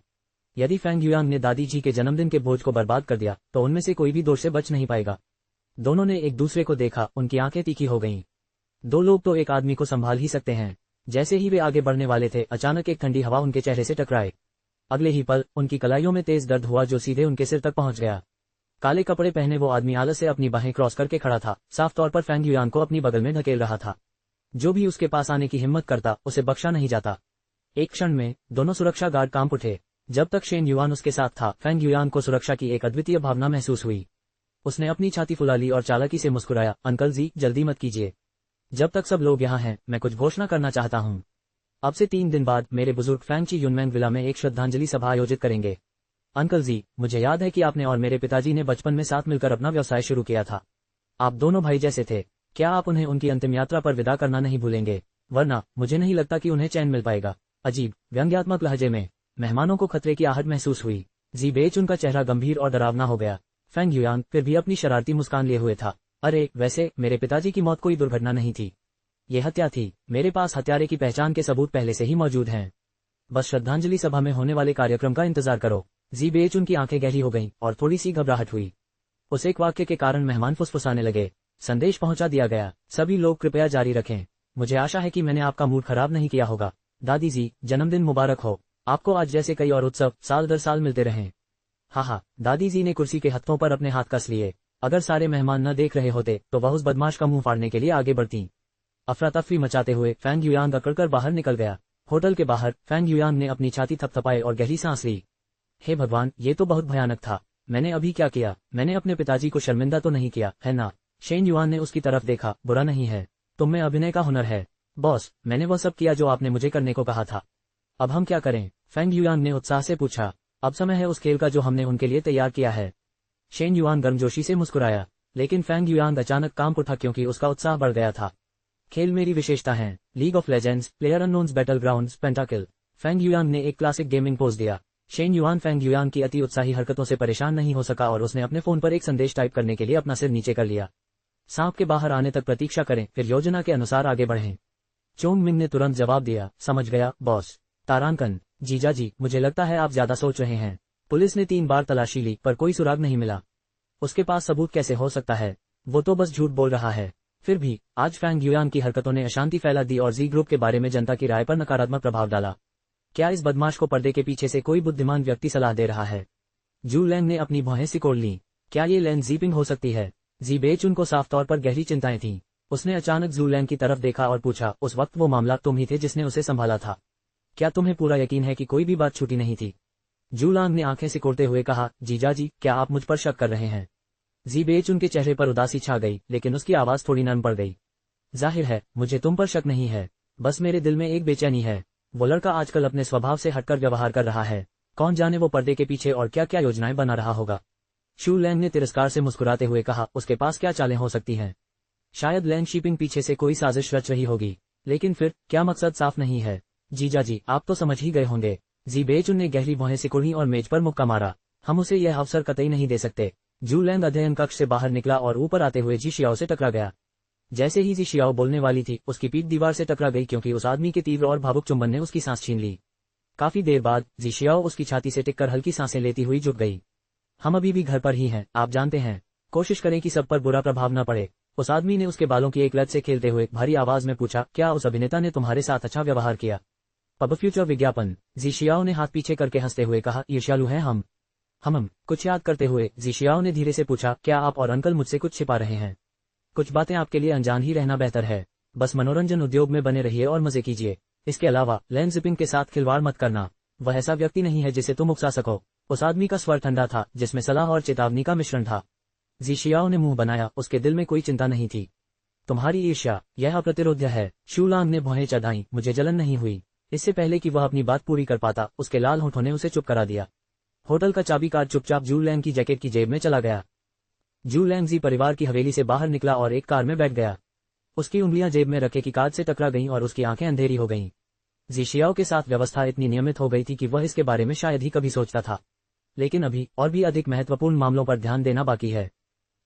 यदि फेंग युआन ने दादी जी के जन्मदिन के भोज को बर्बाद कर दिया तो उनमें से कोई भी दोष से बच नहीं पाएगा। दोनों ने एक दूसरे को देखा, उनकी आंखें तीखी हो गईं। दो लोग तो एक आदमी को संभाल ही सकते हैं। जैसे ही वे आगे बढ़ने वाले थे, अचानक एक ठंडी हवा उनके चेहरे से टकराए। अगले ही पल उनकी कलाइयों में तेज दर्द हुआ जो सीधे उनके सिर तक पहुंच गया। काले कपड़े पहने वो आदमी आलस से अपनी बाहें क्रॉस करके खड़ा था, साफ तौर पर फेंग युआन को अपनी बगल में ढकेल रहा था। जो भी उसके पास आने की हिम्मत करता, उसे बख्शा नहीं जाता। एक क्षण में दोनों सुरक्षा गार्ड कांप उठे। जब तक शेन युआन उसके साथ था, फेंग युआन को सुरक्षा की एक अद्वितीय भावना महसूस हुई। उसने अपनी छाती फुला ली और चालाकी से मुस्कुराया, अंकल जी जल्दी मत कीजिए। जब तक सब लोग यहाँ हैं, मैं कुछ घोषणा करना चाहता हूँ। अब से 3 दिन बाद मेरे बुजुर्ग फैंग ची युनमैंग विला में एक श्रद्धांजलि सभा आयोजित करेंगे। अंकल जी, मुझे याद है कि आपने और मेरे पिताजी ने बचपन में साथ मिलकर अपना व्यवसाय शुरू किया था। आप दोनों भाई जैसे थे। क्या आप उन्हें उनकी अंतिम यात्रा पर विदा करना नहीं भूलेंगे? वरना मुझे नहीं लगता कि उन्हें चैन मिल पाएगा। अजीब व्यंग्यात्मक लहजे में मेहमानों को खतरे की आहट महसूस हुई। जी बेचुन का चेहरा गंभीर और डरावना हो गया। फेंग युआन फिर भी अपनी शरारती मुस्कान लिए हुए था। अरे वैसे मेरे पिताजी की मौत कोई दुर्घटना नहीं थी, ये हत्या थी। मेरे पास हत्यारे की पहचान के सबूत पहले से ही मौजूद हैं। बस श्रद्धांजलि सभा में होने वाले कार्यक्रम का इंतजार करो। जी बेचुन की आंखें गहरी हो गईं और थोड़ी सी घबराहट हुई। उस एक वाक्य के कारण मेहमान फुसफुसाने लगे। संदेश पहुंचा दिया गया। सभी लोग कृपया जारी रखें। मुझे आशा है कि मैंने आपका मूड खराब नहीं किया होगा। दादी जी जन्मदिन मुबारक हो। आपको आज जैसे कई और उत्सव साल दर साल मिलते रहें। हाँ, दादी जी ने कुर्सी के हत्थों पर अपने हाथ कस लिए। अगर सारे मेहमान न देख रहे होते तो वह उस बदमाश का मुंह फाड़ने के लिए आगे बढ़ती। अफरा तफरी मचाते हुए फेंग युआन अकड़कर बाहर निकल गया। होटल के बाहर फेंग युआन ने अपनी छाती थपथपाई और गहरी सांस ली। हे भगवान, ये तो बहुत भयानक था। मैंने अभी क्या किया? मैंने अपने पिताजी को शर्मिंदा तो नहीं किया है ना? शेन युआन ने उसकी तरफ देखा। बुरा नहीं है, तुम में अभिनय का हुनर है। बॉस, मैंने वह सब किया जो आपने मुझे करने को कहा था। अब हम क्या करें? फेंग युआन ने उत्साह से पूछा। अब समय है उस खेल का जो हमने उनके लिए तैयार किया है। शेन युआन गर्मजोशी से मुस्कुराया, लेकिन फेंग युआन अचानक कांप उठा क्योंकि उसका उत्साह बढ़ गया था। खेल मेरी विशेषता है। League of Legends, player unknowns, battlegrounds, pentakill. Feng Yuan ने एक क्लासिक गेमिंग पोज दिया। शेन युआन फेंग युआन की अति उत्साही हरकतों से परेशान नहीं हो सका और उसने अपने फोन पर एक संदेश टाइप करने के लिए अपना सिर नीचे कर लिया। सांप के बाहर आने तक प्रतीक्षा करें, फिर योजना के अनुसार आगे बढ़ें। चोंग मिंग ने तुरंत जवाब दिया, समझ गया बॉस। तारांकन, जीजा जी, मुझे लगता है आप ज्यादा सोच रहे हैं। पुलिस ने 3 बार तलाशी ली पर कोई सुराग नहीं मिला। उसके पास सबूत कैसे हो सकता है? वो तो बस झूठ बोल रहा है। फिर भी आज फेंग युआन की हरकतों ने अशांति फैला दी और जी ग्रुप के बारे में जनता की राय पर नकारात्मक प्रभाव डाला। क्या इस बदमाश को पर्दे के पीछे से कोई बुद्धिमान व्यक्ति सलाह दे रहा है? जू लैंग ने अपनी भौहें सिकोड़ ली। क्या ये लैंड जीपिंग हो सकती है? जी बेचुन को साफ तौर पर गहरी चिंताएं थीं। उसने अचानक जू लैंग की तरफ देखा और पूछा, उस वक्त वो मामला तुम ही थे जिसने उसे संभाला था? क्या तुम्हें पूरा यकीन है कि कोई भी बात छूटी नहीं थी? जू लैंग ने आंखें सिकोड़ते हुए कहा, जीजाजी, क्या आप मुझ पर शक कर रहे हैं? जी बेचुन के चेहरे पर उदासी छा गई, लेकिन उसकी आवाज थोड़ी नरम पड़ गई। जाहिर है, मुझे तुम पर शक नहीं है, बस मेरे दिल में एक बेचैनी है। वो लड़का आजकल अपने स्वभाव से हटकर व्यवहार कर रहा है। कौन जाने वो पर्दे के पीछे और क्या क्या योजनाएं बना रहा होगा। शू लैंग ने तिरस्कार से मुस्कुराते हुए कहा, उसके पास क्या चालें हो सकती हैं? शायद लैंड शिपिंग पीछे से कोई साजिश रच रही होगी, लेकिन फिर क्या मकसद साफ नहीं है। जीजाजी, आप तो समझ ही गए होंगे। जी बेचुन ने गहरी भौहें सिकुड़ी और मेज पर मुक्का मारा। हम उसे यह अवसर कतई नहीं दे सकते। जू लैंग अध्ययन कक्ष से बाहर निकला और ऊपर आते हुए जी शियाओ से टकरा गया। जैसे ही जी शियाओ बोलने वाली थी, उसकी पीठ दीवार से टकरा गई क्योंकि उस आदमी के तीव्र और भावुक चुंबन ने उसकी सांस छीन ली। काफी देर बाद जी शियाओ उसकी छाती से टिककर हल्की सांसें लेती हुई झुक गई। हम अभी भी घर पर ही हैं, आप जानते हैं। कोशिश करें कि सब पर बुरा प्रभाव न पड़े। उस आदमी ने उसके बालों की एक लत से खेलते हुए भारी आवाज में पूछा, क्या उस अभिनेता ने तुम्हारे साथ अच्छा व्यवहार किया? पब फ्यूचर विज्ञापन। जी शियाओ ने हाथ पीछे करके हंसते हुए कहा, ईर्ष्यालु हैं हम। कुछ याद करते हुए जी शियाओ ने धीरे से पूछा, क्या आप और अंकल मुझसे कुछ छिपा रहे हैं? कुछ बातें आपके लिए अनजान ही रहना बेहतर है। बस मनोरंजन उद्योग में बने रहिए और मजे कीजिए। इसके अलावा लैंड जिपिंग के साथ खिलवाड़ मत करना। वह ऐसा व्यक्ति नहीं है जिसे तुम उकसा सको। उस आदमी का स्वर ठंडा था, जिसमें सलाह और चेतावनी का मिश्रण था। जी शियाओ ने मुंह बनाया, उसके दिल में कोई चिंता नहीं थी। तुम्हारी ईर्ष्या, यह अप्रतिरोध्य है। शू लैंग ने भौहें चढ़ाई, मुझे जलन नहीं हुई। इससे पहले कि वह अपनी बात पूरी कर पाता, उसके लाल होठों ने उसे चुप करा दिया। होटल का चाबी कार्ड चुपचाप जू लैंग की जैकेट की जेब में चला गया। जू लैंग जी परिवार की हवेली से बाहर निकला और एक कार में बैठ गया। उसकी उंगलियां जेब में रखे की कार्ड से टकरा गईं और उसकी आंखें अंधेरी हो गईं। जी शियाओ के साथ व्यवस्था इतनी नियमित हो गई थी कि वह इसके बारे में शायद ही कभी सोचता था। लेकिन अभी और भी अधिक महत्वपूर्ण मामलों पर ध्यान देना बाकी है।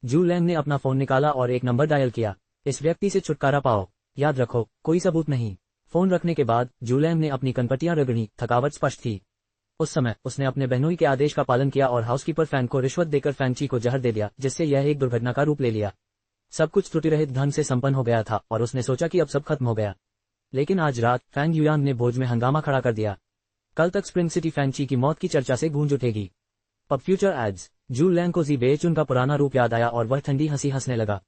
जू लैंग ने अपना फोन निकाला और एक नंबर डायल किया। इस व्यक्ति से छुटकारा पाओ। याद रखो, कोई सबूत नहीं। फोन रखने के बाद जू लैंग ने अपनी कनपटियां रगड़ी, थकावट स्पष्ट थी। उस समय उसने अपने बहनोई के आदेश का पालन किया और हाउसकीपर फैंग को रिश्वत देकर फैंगची को जहर दे दिया, जिससे यह एक दुर्घटना का रूप ले लिया। सब कुछ त्रुटिरहित ढंग से संपन्न हो गया था और उसने सोचा कि अब सब खत्म हो गया। लेकिन आज रात फैंग युयांग ने भोज में हंगामा खड़ा कर दिया। कल तक स्प्रिंग सिटी फैंगची की मौत की चर्चा से गूंज उठेगी। Pub future ads. Zhu Lang को जी बेचुन का पुराना रूप याद आया और वह ठंडी हंसी हंसने लगा।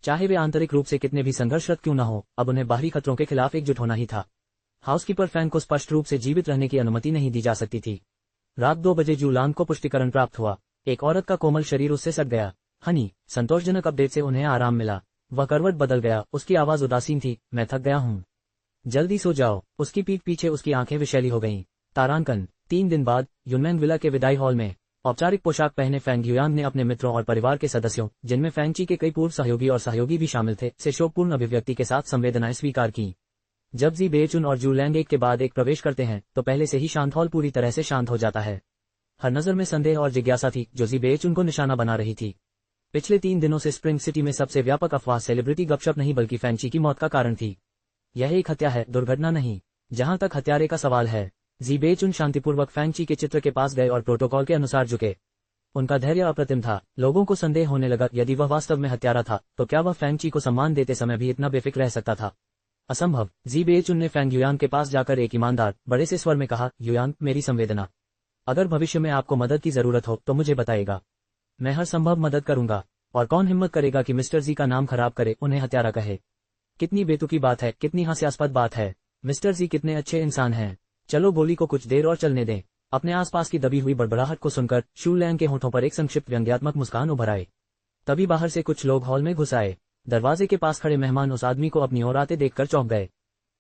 चाहे वे आंतरिक रूप से कितने भी संघर्षरत क्यों न हो, अब उन्हें बाहरी खतरों के खिलाफ एकजुट होना ही था। हाउसकीपर फैंग को स्पष्ट रूप से जीवित रहने की अनुमति नहीं दी जा सकती थी। रात 2 बजे जू लैंग को पुष्टिकरण प्राप्त हुआ। एक औरत का कोमल शरीर उससे सट गया। हनी, संतोषजनक अपडेट से उन्हें आराम मिला। वह करवट बदल गया, उसकी आवाज उदासीन थी, मैं थक गया हूँ। जल्दी सो जाओ। उसकी पीठ पीछे उसकी आंखें विषैली हो गईं। तारांकन। 3 दिन बाद युनमैंग विला के विदाई हॉल में औपचारिक पोशाक पहने फैंग युयांग ने अपने मित्रों और परिवार के सदस्यों, जिनमें फैंगची के कई पूर्व सहयोगी और सहयोगी भी शामिल थे, से शोकपूर्ण अभिव्यक्ति के साथ संवेदनाएं स्वीकार की। जब जी बेचुन और जू लैंग एक के बाद एक प्रवेश करते हैं, तो पहले से ही शांत हॉल पूरी तरह से शांत हो जाता है। हर नजर में संदेह और जिज्ञासा थी, जो जी बेचुन को निशाना बना रही थी। पिछले 3 दिनों से स्प्रिंग सिटी में सबसे व्यापक अफवाह सेलिब्रिटी गपशप नहीं बल्कि फैंगची की मौत का कारण थी। यह एक हत्या है, दुर्घटना नहीं। जहां तक हत्यारे का सवाल है, जी बेचुन शांतिपूर्वक फैंगची के चित्र के पास गए और प्रोटोकॉल के अनुसार झुके। उनका धैर्य अप्रतिम था। लोगों को संदेह होने लगा, यदि वह वास्तव में हत्यारा था, तो क्या वह फैंगची को सम्मान देते समय भी इतना बेफिक्र रह सकता था? असंभव। जी बेचुन ने फैंग युयांग के पास जाकर एक ईमानदार, बड़े से स्वर में कहा, युयांग, मेरी संवेदना। अगर भविष्य में आपको मदद की जरूरत हो तो मुझे बताइएगा। मैं हर संभव मदद करूंगा। और कौन हिम्मत करेगा कि मिस्टर जी का नाम खराब करे, उन्हें हत्यारा कहे? कितनी बेतुकी बात है, कितनी हास्यास्पद बात है। मिस्टर जी कितने अच्छे इंसान हैं। चलो गोली को कुछ देर और चलने दें। अपने आसपास की दबी हुई बड़बड़ाहट को सुनकर शू लैंग के होठों पर एक संक्षिप्त व्यंग्यात्मक मुस्कान उभर आए। तभी बाहर से कुछ लोग हॉल में घुस आए। दरवाजे के पास खड़े मेहमान उस आदमी को अपनी ओर आते देखकर चौंक गए।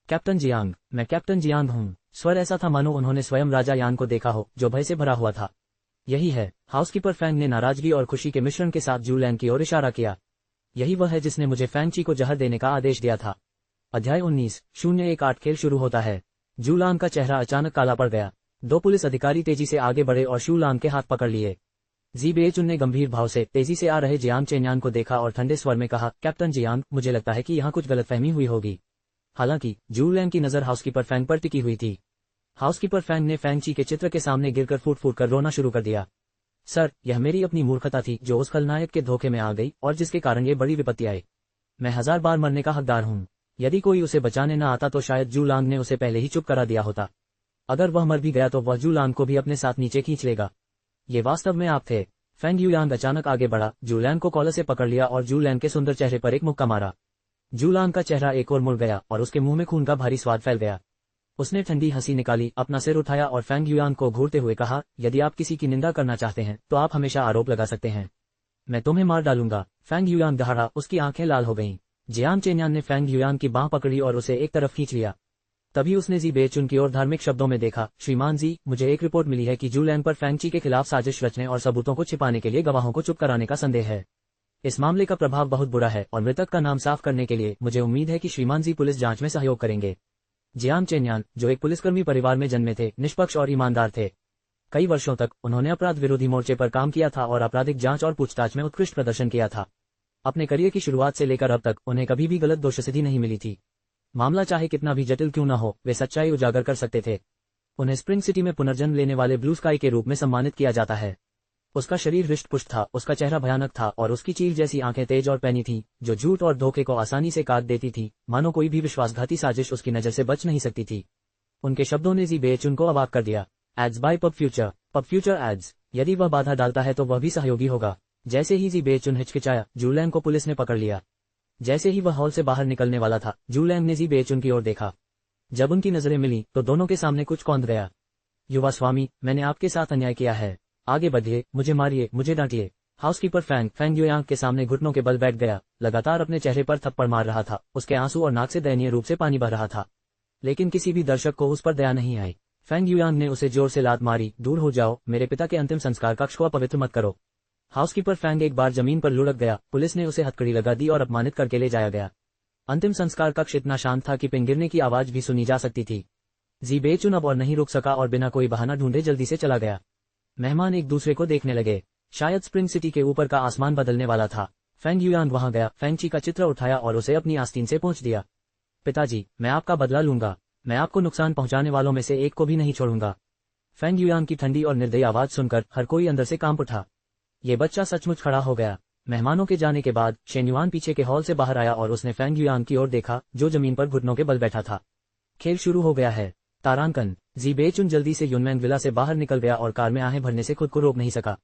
कैप्टन जियांग, मैं कैप्टन जियांग हूँ। स्वर ऐसा था मानो उन्होंने स्वयं राजा यांग को देखा हो, जो भय से भरा हुआ था। यही है। हाउसकीपर फैंग ने नाराजगी और खुशी के मिश्रण के साथ जू लैंग की ओर इशारा किया। यही वह है जिसने मुझे फैंगची को जहर देने का आदेश दिया था। अध्याय 19:08 खेल शुरू होता है। जू लैंग का चेहरा अचानक काला पड़ गया। 2 पुलिस अधिकारी तेजी से आगे बढ़े और शू लैंग के हाथ पकड़ लिए। जी बेचुन ने गंभीर भाव से तेजी से आ रहे जियांग चेन्यान को देखा और ठंडे स्वर में कहा, कैप्टन जियांग, मुझे लगता है कि यहाँ कुछ गलतफहमी हुई होगी। हालांकि जू लैंग की नजर हाउसकीपर फैंग पर टिकी हुई थी। हाउसकीपर फैंग ने फैंगची के चित्र के सामने गिरकर फूट फूट कर रोना शुरू कर दिया। सर, यह मेरी अपनी मूर्खता थी जो उस खलनायक के धोखे में आ गई और जिसके कारण ये बड़ी विपत्ति आई। मैं 1000 बार मरने का हकदार हूँ। यदि कोई उसे बचाने न आता तो शायद जू लैंग ने उसे पहले ही चुप करा दिया होता। अगर वह मर भी गया तो वह जू लैंग को भी अपने साथ नीचे खींच लेगा। ये वास्तव में आप थे। फेंग यूयांग अचानक आगे बढ़ा, जूलैंग को कॉलर से पकड़ लिया और जूलैंग के सुंदर चेहरे पर एक मुक्का मारा। जूलांग का चेहरा एक और मुड़ गया और उसके मुंह में खून का भारी स्वाद फैल गया। उसने ठंडी हंसी निकाली, अपना सिर उठाया और फेंग यूयांग को घूरते हुए कहा, यदि आप किसी की निंदा करना चाहते हैं तो आप हमेशा आरोप लगा सकते हैं। मैं तुम्हें मार डालूंगा। फेंग यूयांग दहाड़ा, उसकी आंखें लाल हो गईं। जियांग चेन्यान ने फेंग यूयांग की बांह पकड़ी और उसे एक तरफ खींच लिया। तभी उसने जी बेचुन की ओर धार्मिक शब्दों में देखा, श्रीमान जी, मुझे एक रिपोर्ट मिली है कि जूलैंग पर फेंगची के खिलाफ साजिश रचने और सबूतों को छिपाने के लिए गवाहों को चुप कराने का संदेह है। इस मामले का प्रभाव बहुत बुरा है और मृतक का नाम साफ करने के लिए मुझे उम्मीद है कि श्रीमान जी पुलिस जांच में सहयोग करेंगे। जियांग चेन्यान, जो एक पुलिसकर्मी परिवार में जन्मे थे, निष्पक्ष और ईमानदार थे। कई वर्षों तक उन्होंने अपराध विरोधी मोर्चे पर काम किया था और आपराधिक जांच और पूछताछ में उत्कृष्ट प्रदर्शन किया था। अपने करियर की शुरुआत से लेकर अब तक उन्हें कभी भी गलत दोषसिद्धि नहीं मिली थी। मामला चाहे कितना भी जटिल क्यों न हो, वे सच्चाई उजागर कर सकते थे। उन्हें स्प्रिंग सिटी में पुनर्जन्म लेने वाले ब्लू स्काई के रूप में सम्मानित किया जाता है। उसका शरीर हृष्ट-पुष्ट था, उसका चेहरा भयानक था और उसकी चील जैसी आंखें तेज और पैनी थीं, जो झूठ और धोखे को आसानी से काट देती थी, मानो कोई भी विश्वासघाती साजिश उसकी नजर से बच नहीं सकती थी। उनके शब्दों ने जी बेचुन को अवाक कर दिया। Ads by pub future ads. यदि वह बाधा डालता है तो वह भी सहयोगी होगा। जैसे ही जी बेचुन हिचकिचाया, जूलैंग को पुलिस ने पकड़ लिया। जैसे ही वह हॉल से बाहर निकलने वाला था, जूलैंग ने जी बेचुन की ओर देखा। जब उनकी नजरें मिली तो दोनों के सामने कुछ कौंध गया। युवा स्वामी, मैंने आपके साथ अन्याय किया है। आगे बढ़िए, मुझे मारिए, मुझे डांटिए। हाउसकीपर फेंग यूयांग के सामने घुटनों के बल बैठ गया, लगातार अपने चेहरे पर थप्पड़ मार रहा था। उसके आंसू और नाक से दयनीय रूप से पानी बह रहा था, लेकिन किसी भी दर्शक को उस पर दया नहीं आई। फेंग यूयांग ने उसे जोर से लात मारी, दूर हो जाओ, मेरे पिता के अंतिम संस्कार कक्ष को अपवित्र मत करो। हाउसकीपर फेंग एक बार जमीन पर लुढ़क गया, पुलिस ने उसे हथकड़ी लगा दी और अपमानित करके ले जाया गया। अंतिम संस्कार कक्ष इतना शांत था कि पिन गिरने की आवाज भी सुनी जा सकती थी। जी बेचुन अब और नहीं रुक सका और बिना कोई बहाना ढूंढे जल्दी से चला गया। मेहमान एक दूसरे को देखने लगे। शायद स्प्रिंग सिटी के ऊपर का आसमान बदलने वाला था। फेंग यूयांग वहां गया, फेंगची का चित्र उठाया और उसे अपनी आस्तीन से पहुंच दिया। पिताजी, मैं आपका बदला लूंगा। मैं आपको नुकसान पहुंचाने वालों में से एक को भी नहीं छोड़ूंगा। फेंग यूयांग की ठंडी और निर्दयी आवाज सुनकर हर कोई अंदर से कांप उठा। ये बच्चा सचमुच खड़ा हो गया। मेहमानों के जाने के बाद शेन्युआन पीछे के हॉल से बाहर आया और उसने फेंग यूयांग की ओर देखा, जो जमीन पर घुटनों के बल बैठा था। खेल शुरू हो गया है। तारांकन। जी बेचुन जल्दी से युनमैंग विला से बाहर निकल गया और कार में आहें भरने से खुद को रोक नहीं सका।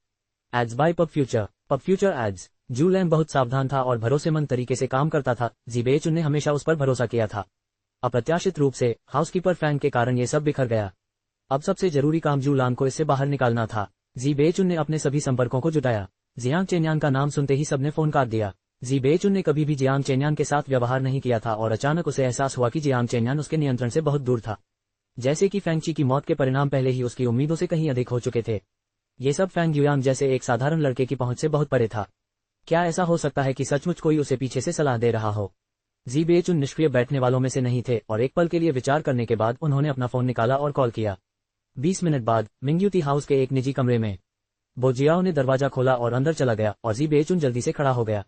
Ads by pub future ads. जूलैंग बहुत सावधान था और भरोसेमंद तरीके से काम करता था। जी बेचुन ने हमेशा उस पर भरोसा किया था। अप्रत्याशित रूप से हाउसकीपर फेंग के कारण ये सब बिखर गया। अब सबसे जरूरी काम जूलांग को इससे बाहर निकालना था। जी बेचुन ने अपने सभी संपर्कों को जुटाया। जियांग चेन्यान का नाम सुनते ही सबने फोन काट दिया। जी बेचुन ने कभी भी जियांग चेन्यान के साथ व्यवहार नहीं किया था और अचानक उसे एहसास हुआ कि जियांग चेन्यान उसके नियंत्रण से बहुत दूर था। जैसे कि फेंगची की मौत के परिणाम पहले ही उसकी उम्मीदों से कहीं अधिक हो चुके थे। ये सब फेंग यूयांग जैसे एक साधारण लड़के की पहुंच से बहुत परे था। क्या ऐसा हो सकता है कि सचमुच कोई उसे पीछे से सलाह दे रहा हो? जी बेचुन निष्क्रिय बैठने वालों में से नहीं थे और एक पल के लिए विचार करने के बाद उन्होंने अपना फोन निकाला और कॉल किया। 20 मिनट बाद मिंग्यूती हाउस के एक निजी कमरे में बोजियाओ ने दरवाजा खोला और अंदर चला गया और जी बेचुन जल्दी से खड़ा हो गया।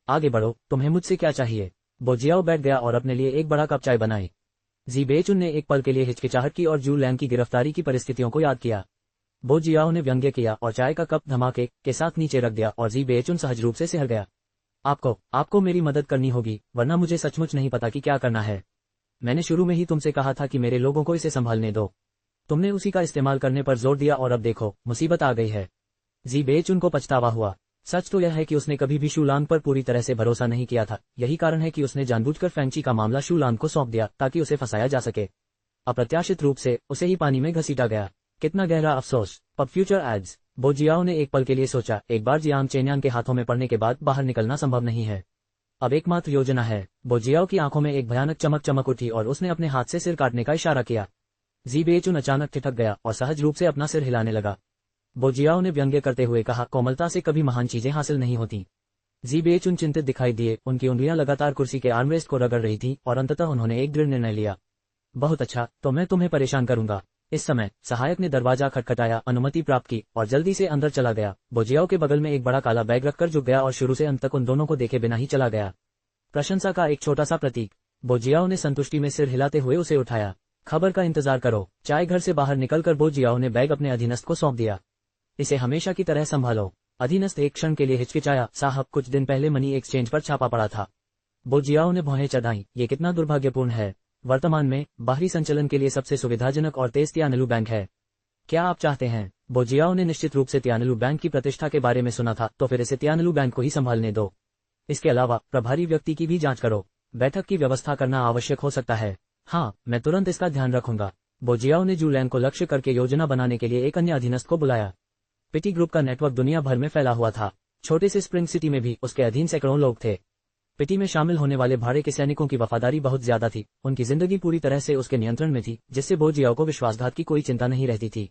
आगे बढ़ो, तुम्हें मुझसे क्या चाहिए? बोजियाओ बैठ गया और अपने लिए एक बड़ा कप चाय बनाई। जी बेचुन ने एक पल के लिए हिचकिचाहट की और जूलैंग की गिरफ्तारी की परिस्थितियों को याद किया। बोजियाओ ने व्यंग्य किया और चाय का कप धमाके के साथ नीचे रख दिया और जी बेचुन सहज रूप से सिहर गया। आपको मेरी मदद करनी होगी, वरना मुझे सचमुच नहीं पता कि क्या करना है। मैंने शुरू में ही तुमसे कहा था कि मेरे लोगों को इसे संभालने दो। तुमने उसी का इस्तेमाल करने पर जोर दिया और अब देखो, मुसीबत आ गई है। जी बेचुन को पछतावा हुआ। सच तो यह है कि उसने कभी भी शूलांग पर पूरी तरह से भरोसा नहीं किया था। यही कारण है कि उसने जानबूझकर फेंगची का मामला शूलांग को सौंप दिया ताकि उसे फंसाया जा सके। अप्रत्याशित रूप से उसे ही पानी में घसीटा गया। कितना गहरा अफसोस। Pub future ads. बोजियाओ ने एक पल के लिए सोचा, एक बार जियांग चेन्यान के हाथों में पड़ने के बाद बाहर निकलना संभव नहीं है। अब एकमात्र योजना है। बोजियाओ की आंखों में एक भयानक चमक उठी और उसने अपने हाथ से सिर काटने का इशारा किया। जी बेचुन अचानक ठिठक गया और सहज रूप से अपना सिर हिलाने लगा। बोजियाओ ने व्यंग्य करते हुए कहा, कोमलता से कभी महान चीजें हासिल नहीं होती। जी बेचुन चिंतित दिखाई दिए, उनकी उंगलियां लगातार कुर्सी के आर्मरेस्ट को रगड़ रही थी और अंततः उन्होंने एक दृढ़ निर्णय लिया। बहुत अच्छा, तो मैं तुम्हें परेशान करूंगा। इस समय सहायक ने दरवाजा खटखटाया, अनुमति प्राप्त की और जल्दी से अंदर चला गया। बोजियाओ के बगल में एक बड़ा काला बैग रखकर झुक गया और शुरू से अंत तक उन दोनों को देखे बिना ही चला गया। प्रशंसा का एक छोटा सा प्रतीक। बोजियाओ ने संतुष्टि में सिर हिलाते हुए उसे उठाया। खबर का इंतजार करो। चाय घर से बाहर निकलकर बोजियाओ ने बैग अपने अधीनस्थ को सौंप दिया। इसे हमेशा की तरह संभालो। अधीनस्थ एक क्षण के लिए हिचकिचाया, साहब, कुछ दिन पहले मनी एक्सचेंज पर छापा पड़ा था। बोजियाओ ने भौहें चढ़ाई। ये कितना दुर्भाग्यपूर्ण है। वर्तमान में बाहरी संचलन के लिए सबसे सुविधाजनक और तेज तियानलू बैंक है। क्या आप चाहते हैं? बोजियाओ ने निश्चित रूप से तियानलू बैंक की प्रतिष्ठा के बारे में सुना था, तो फिर इसे तियानलू बैंक को ही संभालने दो। इसके अलावा प्रभारी व्यक्ति की भी जांच करो। बैठक की व्यवस्था करना आवश्यक हो सकता है। हाँ, मैं तुरंत इसका ध्यान रखूंगा। बोजियाओ ने जूलैंग को लक्ष्य करके योजना बनाने के लिए एक अन्य अधीनस्थ को बुलाया। पिटी ग्रुप का नेटवर्क दुनिया भर में फैला हुआ था। छोटे से स्प्रिंग सिटी में भी उसके अधीन सैकड़ों लोग थे। पिटी में शामिल होने वाले भाड़े के सैनिकों की वफादारी बहुत ज्यादा थी। उनकी जिंदगी पूरी तरह से उसके नियंत्रण में थी, जिससे बोजियाओ को विश्वासघात की कोई चिंता नहीं रहती थी।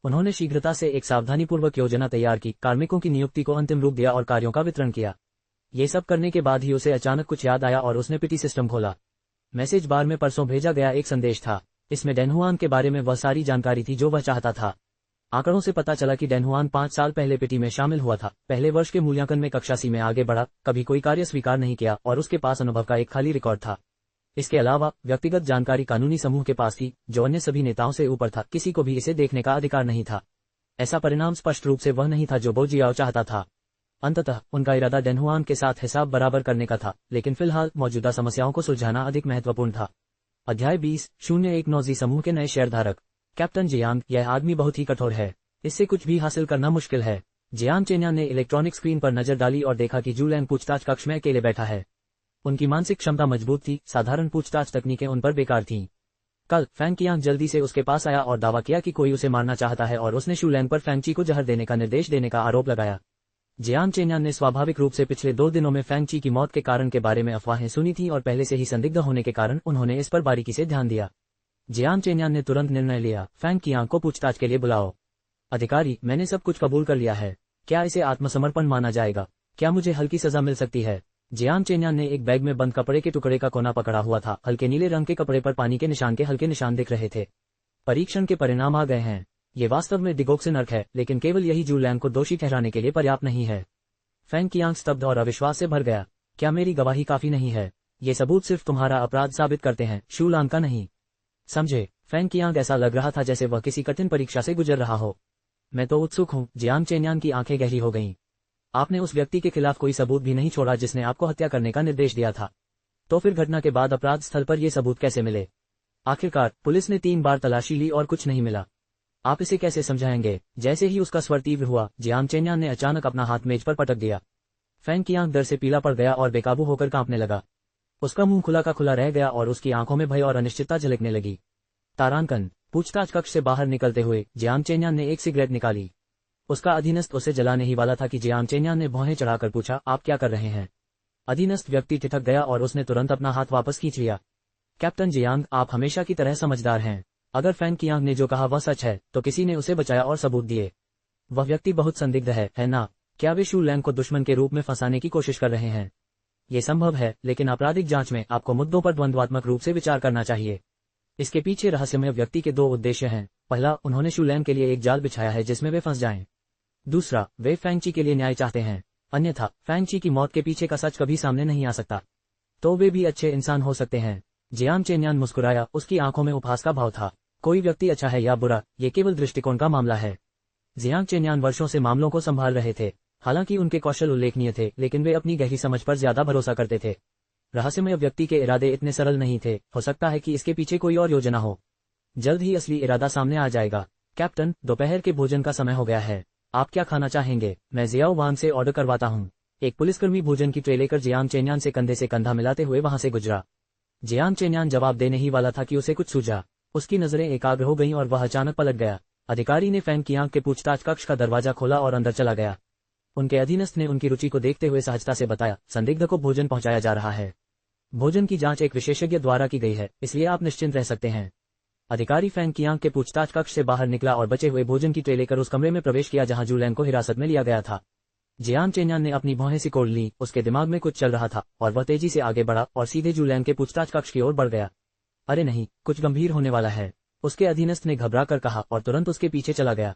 उन्होंने शीघ्रता से एक सावधानीपूर्वक योजना तैयार की, कार्मिकों की नियुक्ति को अंतिम रूप दिया और कार्यों का वितरण किया। ये सब करने के बाद ही उसे अचानक कुछ याद आया और उसने पिटी सिस्टम खोला। मैसेज बार में परसों भेजा गया एक संदेश था। इसमें डेनहुआन के बारे में वह सारी जानकारी थी जो वह चाहता था। आंकड़ों से पता चला कि डेनहुआन 5 साल पहले पिटी में शामिल हुआ था। पहले वर्ष के मूल्यांकन में कक्षा सी में आगे बढ़ा, कभी कोई कार्य स्वीकार नहीं किया और उसके पास अनुभव का एक खाली रिकॉर्ड था। इसके अलावा व्यक्तिगत जानकारी कानूनी समूह के पास थी, जो अन्य सभी नेताओं से ऊपर था। किसी को भी इसे देखने का अधिकार नहीं था। ऐसा परिणाम स्पष्ट रूप से वह नहीं था जो बोजियाओ चाहता था। अंततः उनका इरादा डेनहुआन के साथ हिसाब बराबर करने का था, लेकिन फिलहाल मौजूदा समस्याओं को सुलझाना अधिक महत्वपूर्ण था। अध्याय 20:01 समूह के नए शेयरधारक। कैप्टन जियांग, यह आदमी बहुत ही कठोर है। इससे कुछ भी हासिल करना मुश्किल है। जियांग चेन्यान ने इलेक्ट्रॉनिक स्क्रीन पर नजर डाली और देखा कि जूलैंग पूछताछ कक्ष में अकेले बैठा है। उनकी मानसिक क्षमता मजबूत थी, साधारण पूछताछ तकनीकें उन पर बेकार थीं। कल फैंग कियांग जल्दी से उसके पास आया और दावा किया कि कोई उसे मारना चाहता है और उसने शूलैंग पर फैंगची को जहर देने का निर्देश देने का आरोप लगाया। जियांग चेन्यान ने स्वाभाविक रूप से पिछले 2 दिनों में फैंगची की मौत के कारण के बारे में अफवाहें सुनी थी और पहले से ही संदिग्ध होने के कारण उन्होंने इस पर बारीकी से ध्यान दिया। जियांग चेन्यान ने तुरंत निर्णय लिया, फैंग कियांग को पूछताछ के लिए बुलाओ। अधिकारी, मैंने सब कुछ कबूल कर लिया है। क्या इसे आत्मसमर्पण माना जाएगा? क्या मुझे हल्की सजा मिल सकती है? जियांग चेन्यान ने एक बैग में बंद कपड़े के टुकड़े का कोना पकड़ा हुआ था। हल्के नीले रंग के कपड़े पर पानी के निशान के हल्के निशान दिख रहे थे। परीक्षण के परिणाम आ गए हैं। ये वास्तव में डिगोक्सिन अर्क है, लेकिन केवल यही जूलैंग को दोषी ठहराने के लिए पर्याप्त नहीं है। फैंग कियांग स्तब्ध और अविश्वास से भर गया। क्या मेरी गवाही काफी नहीं है? ये सबूत सिर्फ तुम्हारा अपराध साबित करते हैं, शूलैंग का नहीं। समझे? फैंग कियांग ऐसा लग रहा था जैसे वह किसी कठिन परीक्षा से गुजर रहा हो। मैं तो उत्सुक हूँ। जियांग चेन्यान की आंखें गहरी हो गईं। आपने उस व्यक्ति के खिलाफ कोई सबूत भी नहीं छोड़ा जिसने आपको हत्या करने का निर्देश दिया था। तो फिर घटना के बाद अपराध स्थल पर ये सबूत कैसे मिले? आखिरकार पुलिस ने 3 बार तलाशी ली और कुछ नहीं मिला। आप इसे कैसे समझाएंगे? जैसे ही उसका स्वर तीव्र हुआ, जियांग चेन्यान ने अचानक अपना हाथ मेज पर पटक दिया। फैंग कियांग डर से पीला पड़ गया और बेकाबू होकर कांपने लगा। उसका मुंह खुला का खुला रह गया और उसकी आंखों में भय और अनिश्चितता झलकने लगी। तारांकन। पूछताछ कक्ष से बाहर निकलते हुए जियांग चेन्यान ने एक सिगरेट निकाली। उसका अधीनस्थ उसे जलाने ही वाला था कि जियांग चेन्यान ने भौहें चढ़ाकर पूछा, आप क्या कर रहे हैं? अधीनस्थ व्यक्ति ठिठक गया और उसने तुरंत अपना हाथ वापस खींच लिया। कैप्टन जियांग, आप हमेशा की तरह समझदार हैं। अगर फैंग कियांग ने जो कहा वह सच है, तो किसी ने उसे बचाया और सबूत दिए। वह व्यक्ति बहुत संदिग्ध है ना? क्या वे शूलैंग को दुश्मन के रूप में फंसाने की कोशिश कर रहे हैं? ये संभव है, लेकिन आपराधिक जांच में आपको मुद्दों पर द्वंद्वात्मक रूप से विचार करना चाहिए। इसके पीछे रहस्यमय व्यक्ति के 2 उद्देश्य हैं। पहला, उन्होंने शूलैंग के लिए एक जाल बिछाया है जिसमें वे फंस जाएं। दूसरा, वे फैंगची के लिए न्याय चाहते हैं। अन्यथा फैंगची की मौत के पीछे का सच कभी सामने नहीं आ सकता। तो वे भी अच्छे इंसान हो सकते हैं। जियांग चेन्यान मुस्कुराया, उसकी आंखों में उपहास का भाव था। कोई व्यक्ति अच्छा है या बुरा, ये केवल दृष्टिकोण का मामला है। जियांग चेन्यान वर्षों से मामलों को संभाल रहे थे। हालांकि उनके कौशल उल्लेखनीय थे, लेकिन वे अपनी गहरी समझ पर ज्यादा भरोसा करते थे। रहस्यमय व्यक्ति के इरादे इतने सरल नहीं थे। हो सकता है कि इसके पीछे कोई और योजना हो। जल्द ही असली इरादा सामने आ जाएगा। कैप्टन, दोपहर के भोजन का समय हो गया है। आप क्या खाना चाहेंगे? मैं जियाओ वांग से ऑर्डर करवाता हूँ। एक पुलिसकर्मी भोजन की ट्रे लेकर जियांग चेन्यान से कंधा मिलाते हुए वहां से गुजरा। जियांग चेन्यान जवाब देने ही वाला था कि उसे कुछ सूझा। उसकी नजरें एकाग्र हो गईं और वह अचानक पलट गया। अधिकारी ने फैंग कियांग के पूछताछ कक्ष का दरवाजा खोला और अंदर चला गया। उनके अधीनस्थ ने उनकी रुचि को देखते हुए सहजता से बताया, संदिग्ध को भोजन पहुंचाया जा रहा है। भोजन की जांच एक विशेषज्ञ द्वारा की गई है, इसलिए आप निश्चिंत रह सकते हैं। अधिकारी फैंग कियांग के पूछताछ कक्ष से बाहर निकला और बचे हुए भोजन की ट्रे लेकर उस कमरे में प्रवेश किया जहां जूलैंग को हिरासत में लिया गया था। जियांग चेन्यान ने अपनी भौहें सिकोड़ ली। उसके दिमाग में कुछ चल रहा था और वह तेजी से आगे बढ़ा और सीधे जूलैंग के पूछताछ कक्ष की ओर बढ़ गया। अरे नहीं, कुछ गंभीर होने वाला है, उसके अधीनस्थ ने घबरा कर कहा और तुरंत उसके पीछे चला गया।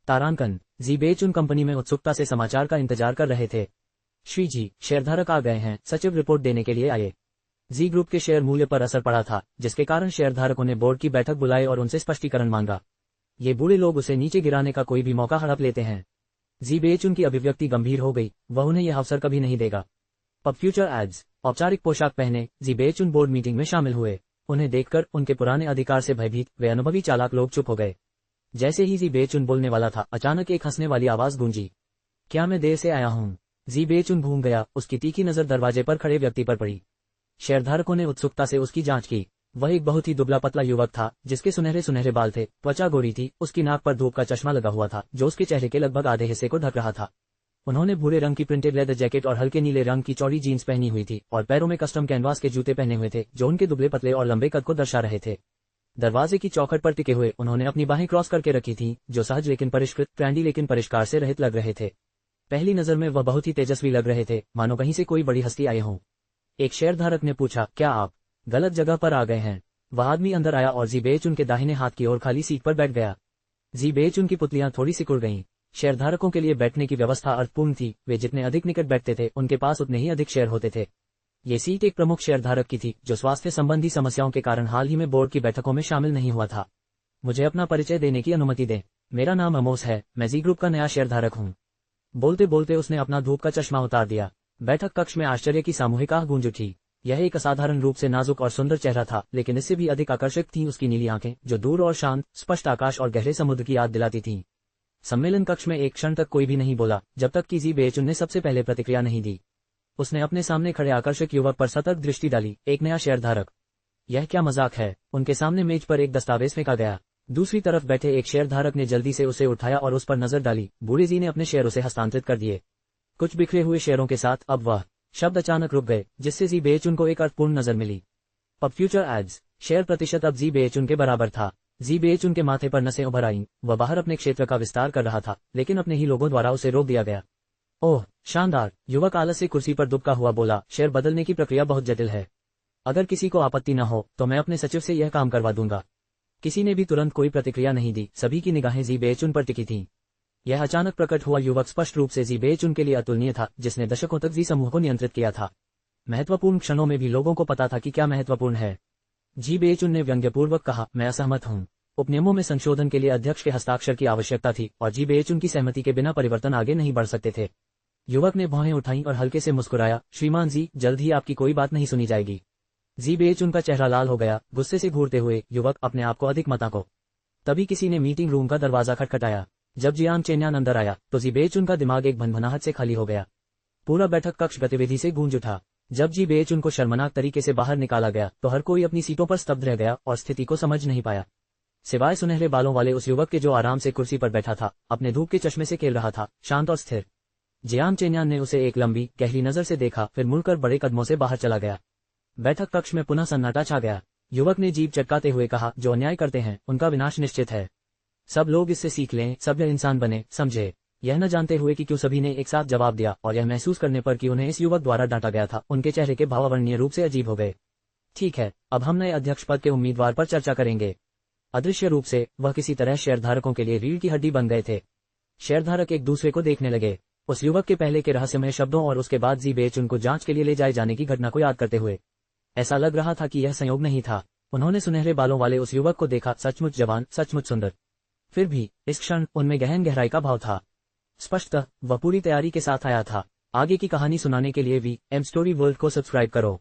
तारांकन। जी बेचुन कंपनी में उत्सुकता से समाचार का इंतजार कर रहे थे। श्री जी, शेयरधारक आ गए हैं, सचिव रिपोर्ट देने के लिए आए। जी ग्रुप के शेयर मूल्य पर असर पड़ा था, जिसके कारण शेयरधारकों ने बोर्ड की बैठक बुलाई और उनसे स्पष्टीकरण मांगा। ये बूढ़े लोग उसे नीचे गिराने का कोई भी मौका हड़प लेते हैं। जी बेचुन की अभिव्यक्ति गंभीर हो गई। वह उन्हें यह अवसर कभी नहीं देगा। Pub future ads. औपचारिक पोशाक पहने जी बेचुन बोर्ड मीटिंग में शामिल हुए। उन्हें देखकर उनके पुराने अधिकार से भयभीत वे अनुभवी चालाक लोग चुप हो गए। जैसे ही जी बेचुन बोलने वाला था, अचानक एक हंसने वाली आवाज गूंजी। क्या मैं देर से आया हूँ? जी बेचुन भून गया, उसकी तीखी नजर दरवाजे पर खड़े व्यक्ति पर पड़ी। शेयरधारकों ने उत्सुकता से उसकी जांच की। वह एक बहुत ही दुबला पतला युवक था, जिसके सुनहरे सुनहरे बाल थे, त्वचा गोरी थी, उसकी नाक पर धूप का चश्मा लगा हुआ था, जो उसके चेहरे के लगभग आधे हिस्से को ढक रहा था। उन्होंने भूरे रंग की प्रिंटेड लेदर जैकेट और हल्के नीले रंग की चौड़ी जीन्स पहनी हुई थी, और पैरों में कस्टम कैनवास के जूते पहने हुए थे, जो उनके दुबले पतले और लंबे कद को दर्शा रहे थे। दरवाजे की चौखट पर टिके हुए उन्होंने अपनी बाहें क्रॉस करके रखी थीं, जो सहज लेकिन परिष्कृत, ट्रेंडी लेकिन परिष्कार से रहित लग रहे थे। पहली नजर में वह बहुत ही तेजस्वी लग रहे थे, मानो कहीं से कोई बड़ी हस्ती आए हों। एक शेयरधारक ने पूछा, क्या आप गलत जगह पर आ गए हैं? वह आदमी अंदर आया और जी बेचुन के दाहिने हाथ की ओर खाली सीट पर बैठ गया। जी बेचुन की पुतलियां थोड़ी सिकुड़ गईं। शेयरधारकों के लिए बैठने की व्यवस्था अर्थपूर्ण थी, वे जितने अधिक निकट बैठते थे, उनके पास उतने ही अधिक शेयर होते थे। ये सीट एक प्रमुख शेयरधारक की थी, जो स्वास्थ्य संबंधी समस्याओं के कारण हाल ही में बोर्ड की बैठकों में शामिल नहीं हुआ था। मुझे अपना परिचय देने की अनुमति दें। मेरा नाम अमोस है, मैं जी ग्रुप का नया शेयरधारक हूँ। बोलते बोलते उसने अपना धूप का चश्मा उतार दिया। बैठक कक्ष में आश्चर्य की सामूहिक आह गूंज उठी। यह एक असाधारण रूप से नाजुक और सुंदर चेहरा था, लेकिन इससे भी अधिक आकर्षक थीं उसकी नीली आंखें, जो दूर और शांत, स्पष्ट आकाश और गहरे समुद्र की याद दिलाती थीं। सम्मेलन कक्ष में एक क्षण तक कोई भी नहीं बोला, जब तक कि जी बेचुन ने सबसे पहले प्रतिक्रिया नहीं दी। उसने अपने सामने खड़े आकर्षक युवक पर सतर्क दृष्टि डाली। एक नया शेयरधारक? यह क्या मजाक है? उनके सामने मेज पर एक दस्तावेज फेंका गया। दूसरी तरफ बैठे एक शेयरधारक ने जल्दी से उसे उठाया और उस पर नजर डाली। बूढ़े जी ने अपने शेयर उसे हस्तांतरित कर दिए। कुछ बिखरे हुए शेयरों के साथ अब वह शब्द अचानक रुक गए, जिससे जी बेचुन को एक अर्थपूर्ण नजर मिली। अब फ्यूचर एड्स शेयर प्रतिशत अब जी बेचुन के बराबर था। जी बेचुन के माथे पर नसें उभर आईं। वह बाहर अपने क्षेत्र का विस्तार कर रहा था, लेकिन अपने ही लोगों द्वारा उसे रोक दिया गया। ओह शानदार! युवक आलस से कुर्सी पर दुबका हुआ बोला। शेयर बदलने की प्रक्रिया बहुत जटिल है। अगर किसी को आपत्ति न हो तो मैं अपने सचिव से यह काम करवा दूंगा। किसी ने भी तुरंत कोई प्रतिक्रिया नहीं दी। सभी की निगाहें जी बेचुन पर टिकी थीं। यह अचानक प्रकट हुआ युवक स्पष्ट रूप से जी बेचुन के लिए अतुलनीय था, जिसने दशकों तक जी समूह को नियंत्रित किया था। महत्वपूर्ण क्षणों में भी लोगों को पता था कि क्या महत्वपूर्ण है। जी बेचुन ने व्यंग्यपूर्वक कहा, मैं असहमत हूँ। उपनियमों में संशोधन के लिए अध्यक्ष के हस्ताक्षर की आवश्यकता थी, और जी बेचुन की सहमति के बिना परिवर्तन आगे नहीं बढ़ सकते थे। युवक ने भौहें उठाईं और हल्के से मुस्कुराया। श्रीमान जी, जल्द ही आपकी कोई बात नहीं सुनी जाएगी। जी बेचुन का चेहरा लाल हो गया। गुस्से से घूरते हुए युवक अपने आप को अधिक मता को। तभी किसी ने मीटिंग रूम का दरवाजा खटखटाया। जब जियांग चेन्यान अंदर आया तो जी बेचुन का दिमाग एक भनभनाहट से खाली हो गया। पूरा बैठक कक्ष गतिविधि से गूंज उठा। जब जी बेचुन को शर्मनाक तरीके से बाहर निकाला गया तो हर कोई अपनी सीटों पर स्तब्ध रह गया और स्थिति को समझ नहीं पाया, सिवाय सुनहरे बालों वाले उस युवक के जो आराम से कुर्सी पर बैठा था, अपने धूप के चश्मे से खेल रहा था, शांत और स्थिर। जियांग चेन्यान ने उसे एक लंबी गहरी नजर से देखा, फिर मुड़कर बड़े कदमों से बाहर चला गया। बैठक कक्ष में पुनः सन्नाटा छा गया। युवक ने जीभ चटकाते हुए कहा, जो अन्याय करते हैं उनका विनाश निश्चित है। सब लोग इससे सीख लें, सभ्य इंसान बने, समझे। यह न जानते हुए कि क्यों सभी ने एक साथ जवाब दिया, और यह महसूस करने पर कि उन्हें इस युवक द्वारा डांटा गया था, उनके चेहरे के भाव अवर्णनीय रूप से अजीब हो गए। ठीक है, अब हम नए अध्यक्ष पद के उम्मीदवार पर चर्चा करेंगे। अदृश्य रूप से वह किसी तरह शेयरधारकों के लिए रीढ़ की हड्डी बन गए थे। शेयरधारक एक दूसरे को देखने लगे, उस युवक के पहले के रहस्यमय शब्दों और उसके बाद जी बेचुन को जांच के लिए ले जाए जाने की घटना को याद करते हुए। ऐसा लग रहा था कि यह संयोग नहीं था। उन्होंने सुनहरे बालों वाले उस युवक को देखा, सचमुच जवान, सचमुच सुंदर। फिर भी इस क्षण उनमें गहन गहराई का भाव था। स्पष्टतः वह पूरी तैयारी के साथ आया था। आगे की कहानी सुनाने के लिए वी एम स्टोरी वर्ल्ड को सब्सक्राइब करो।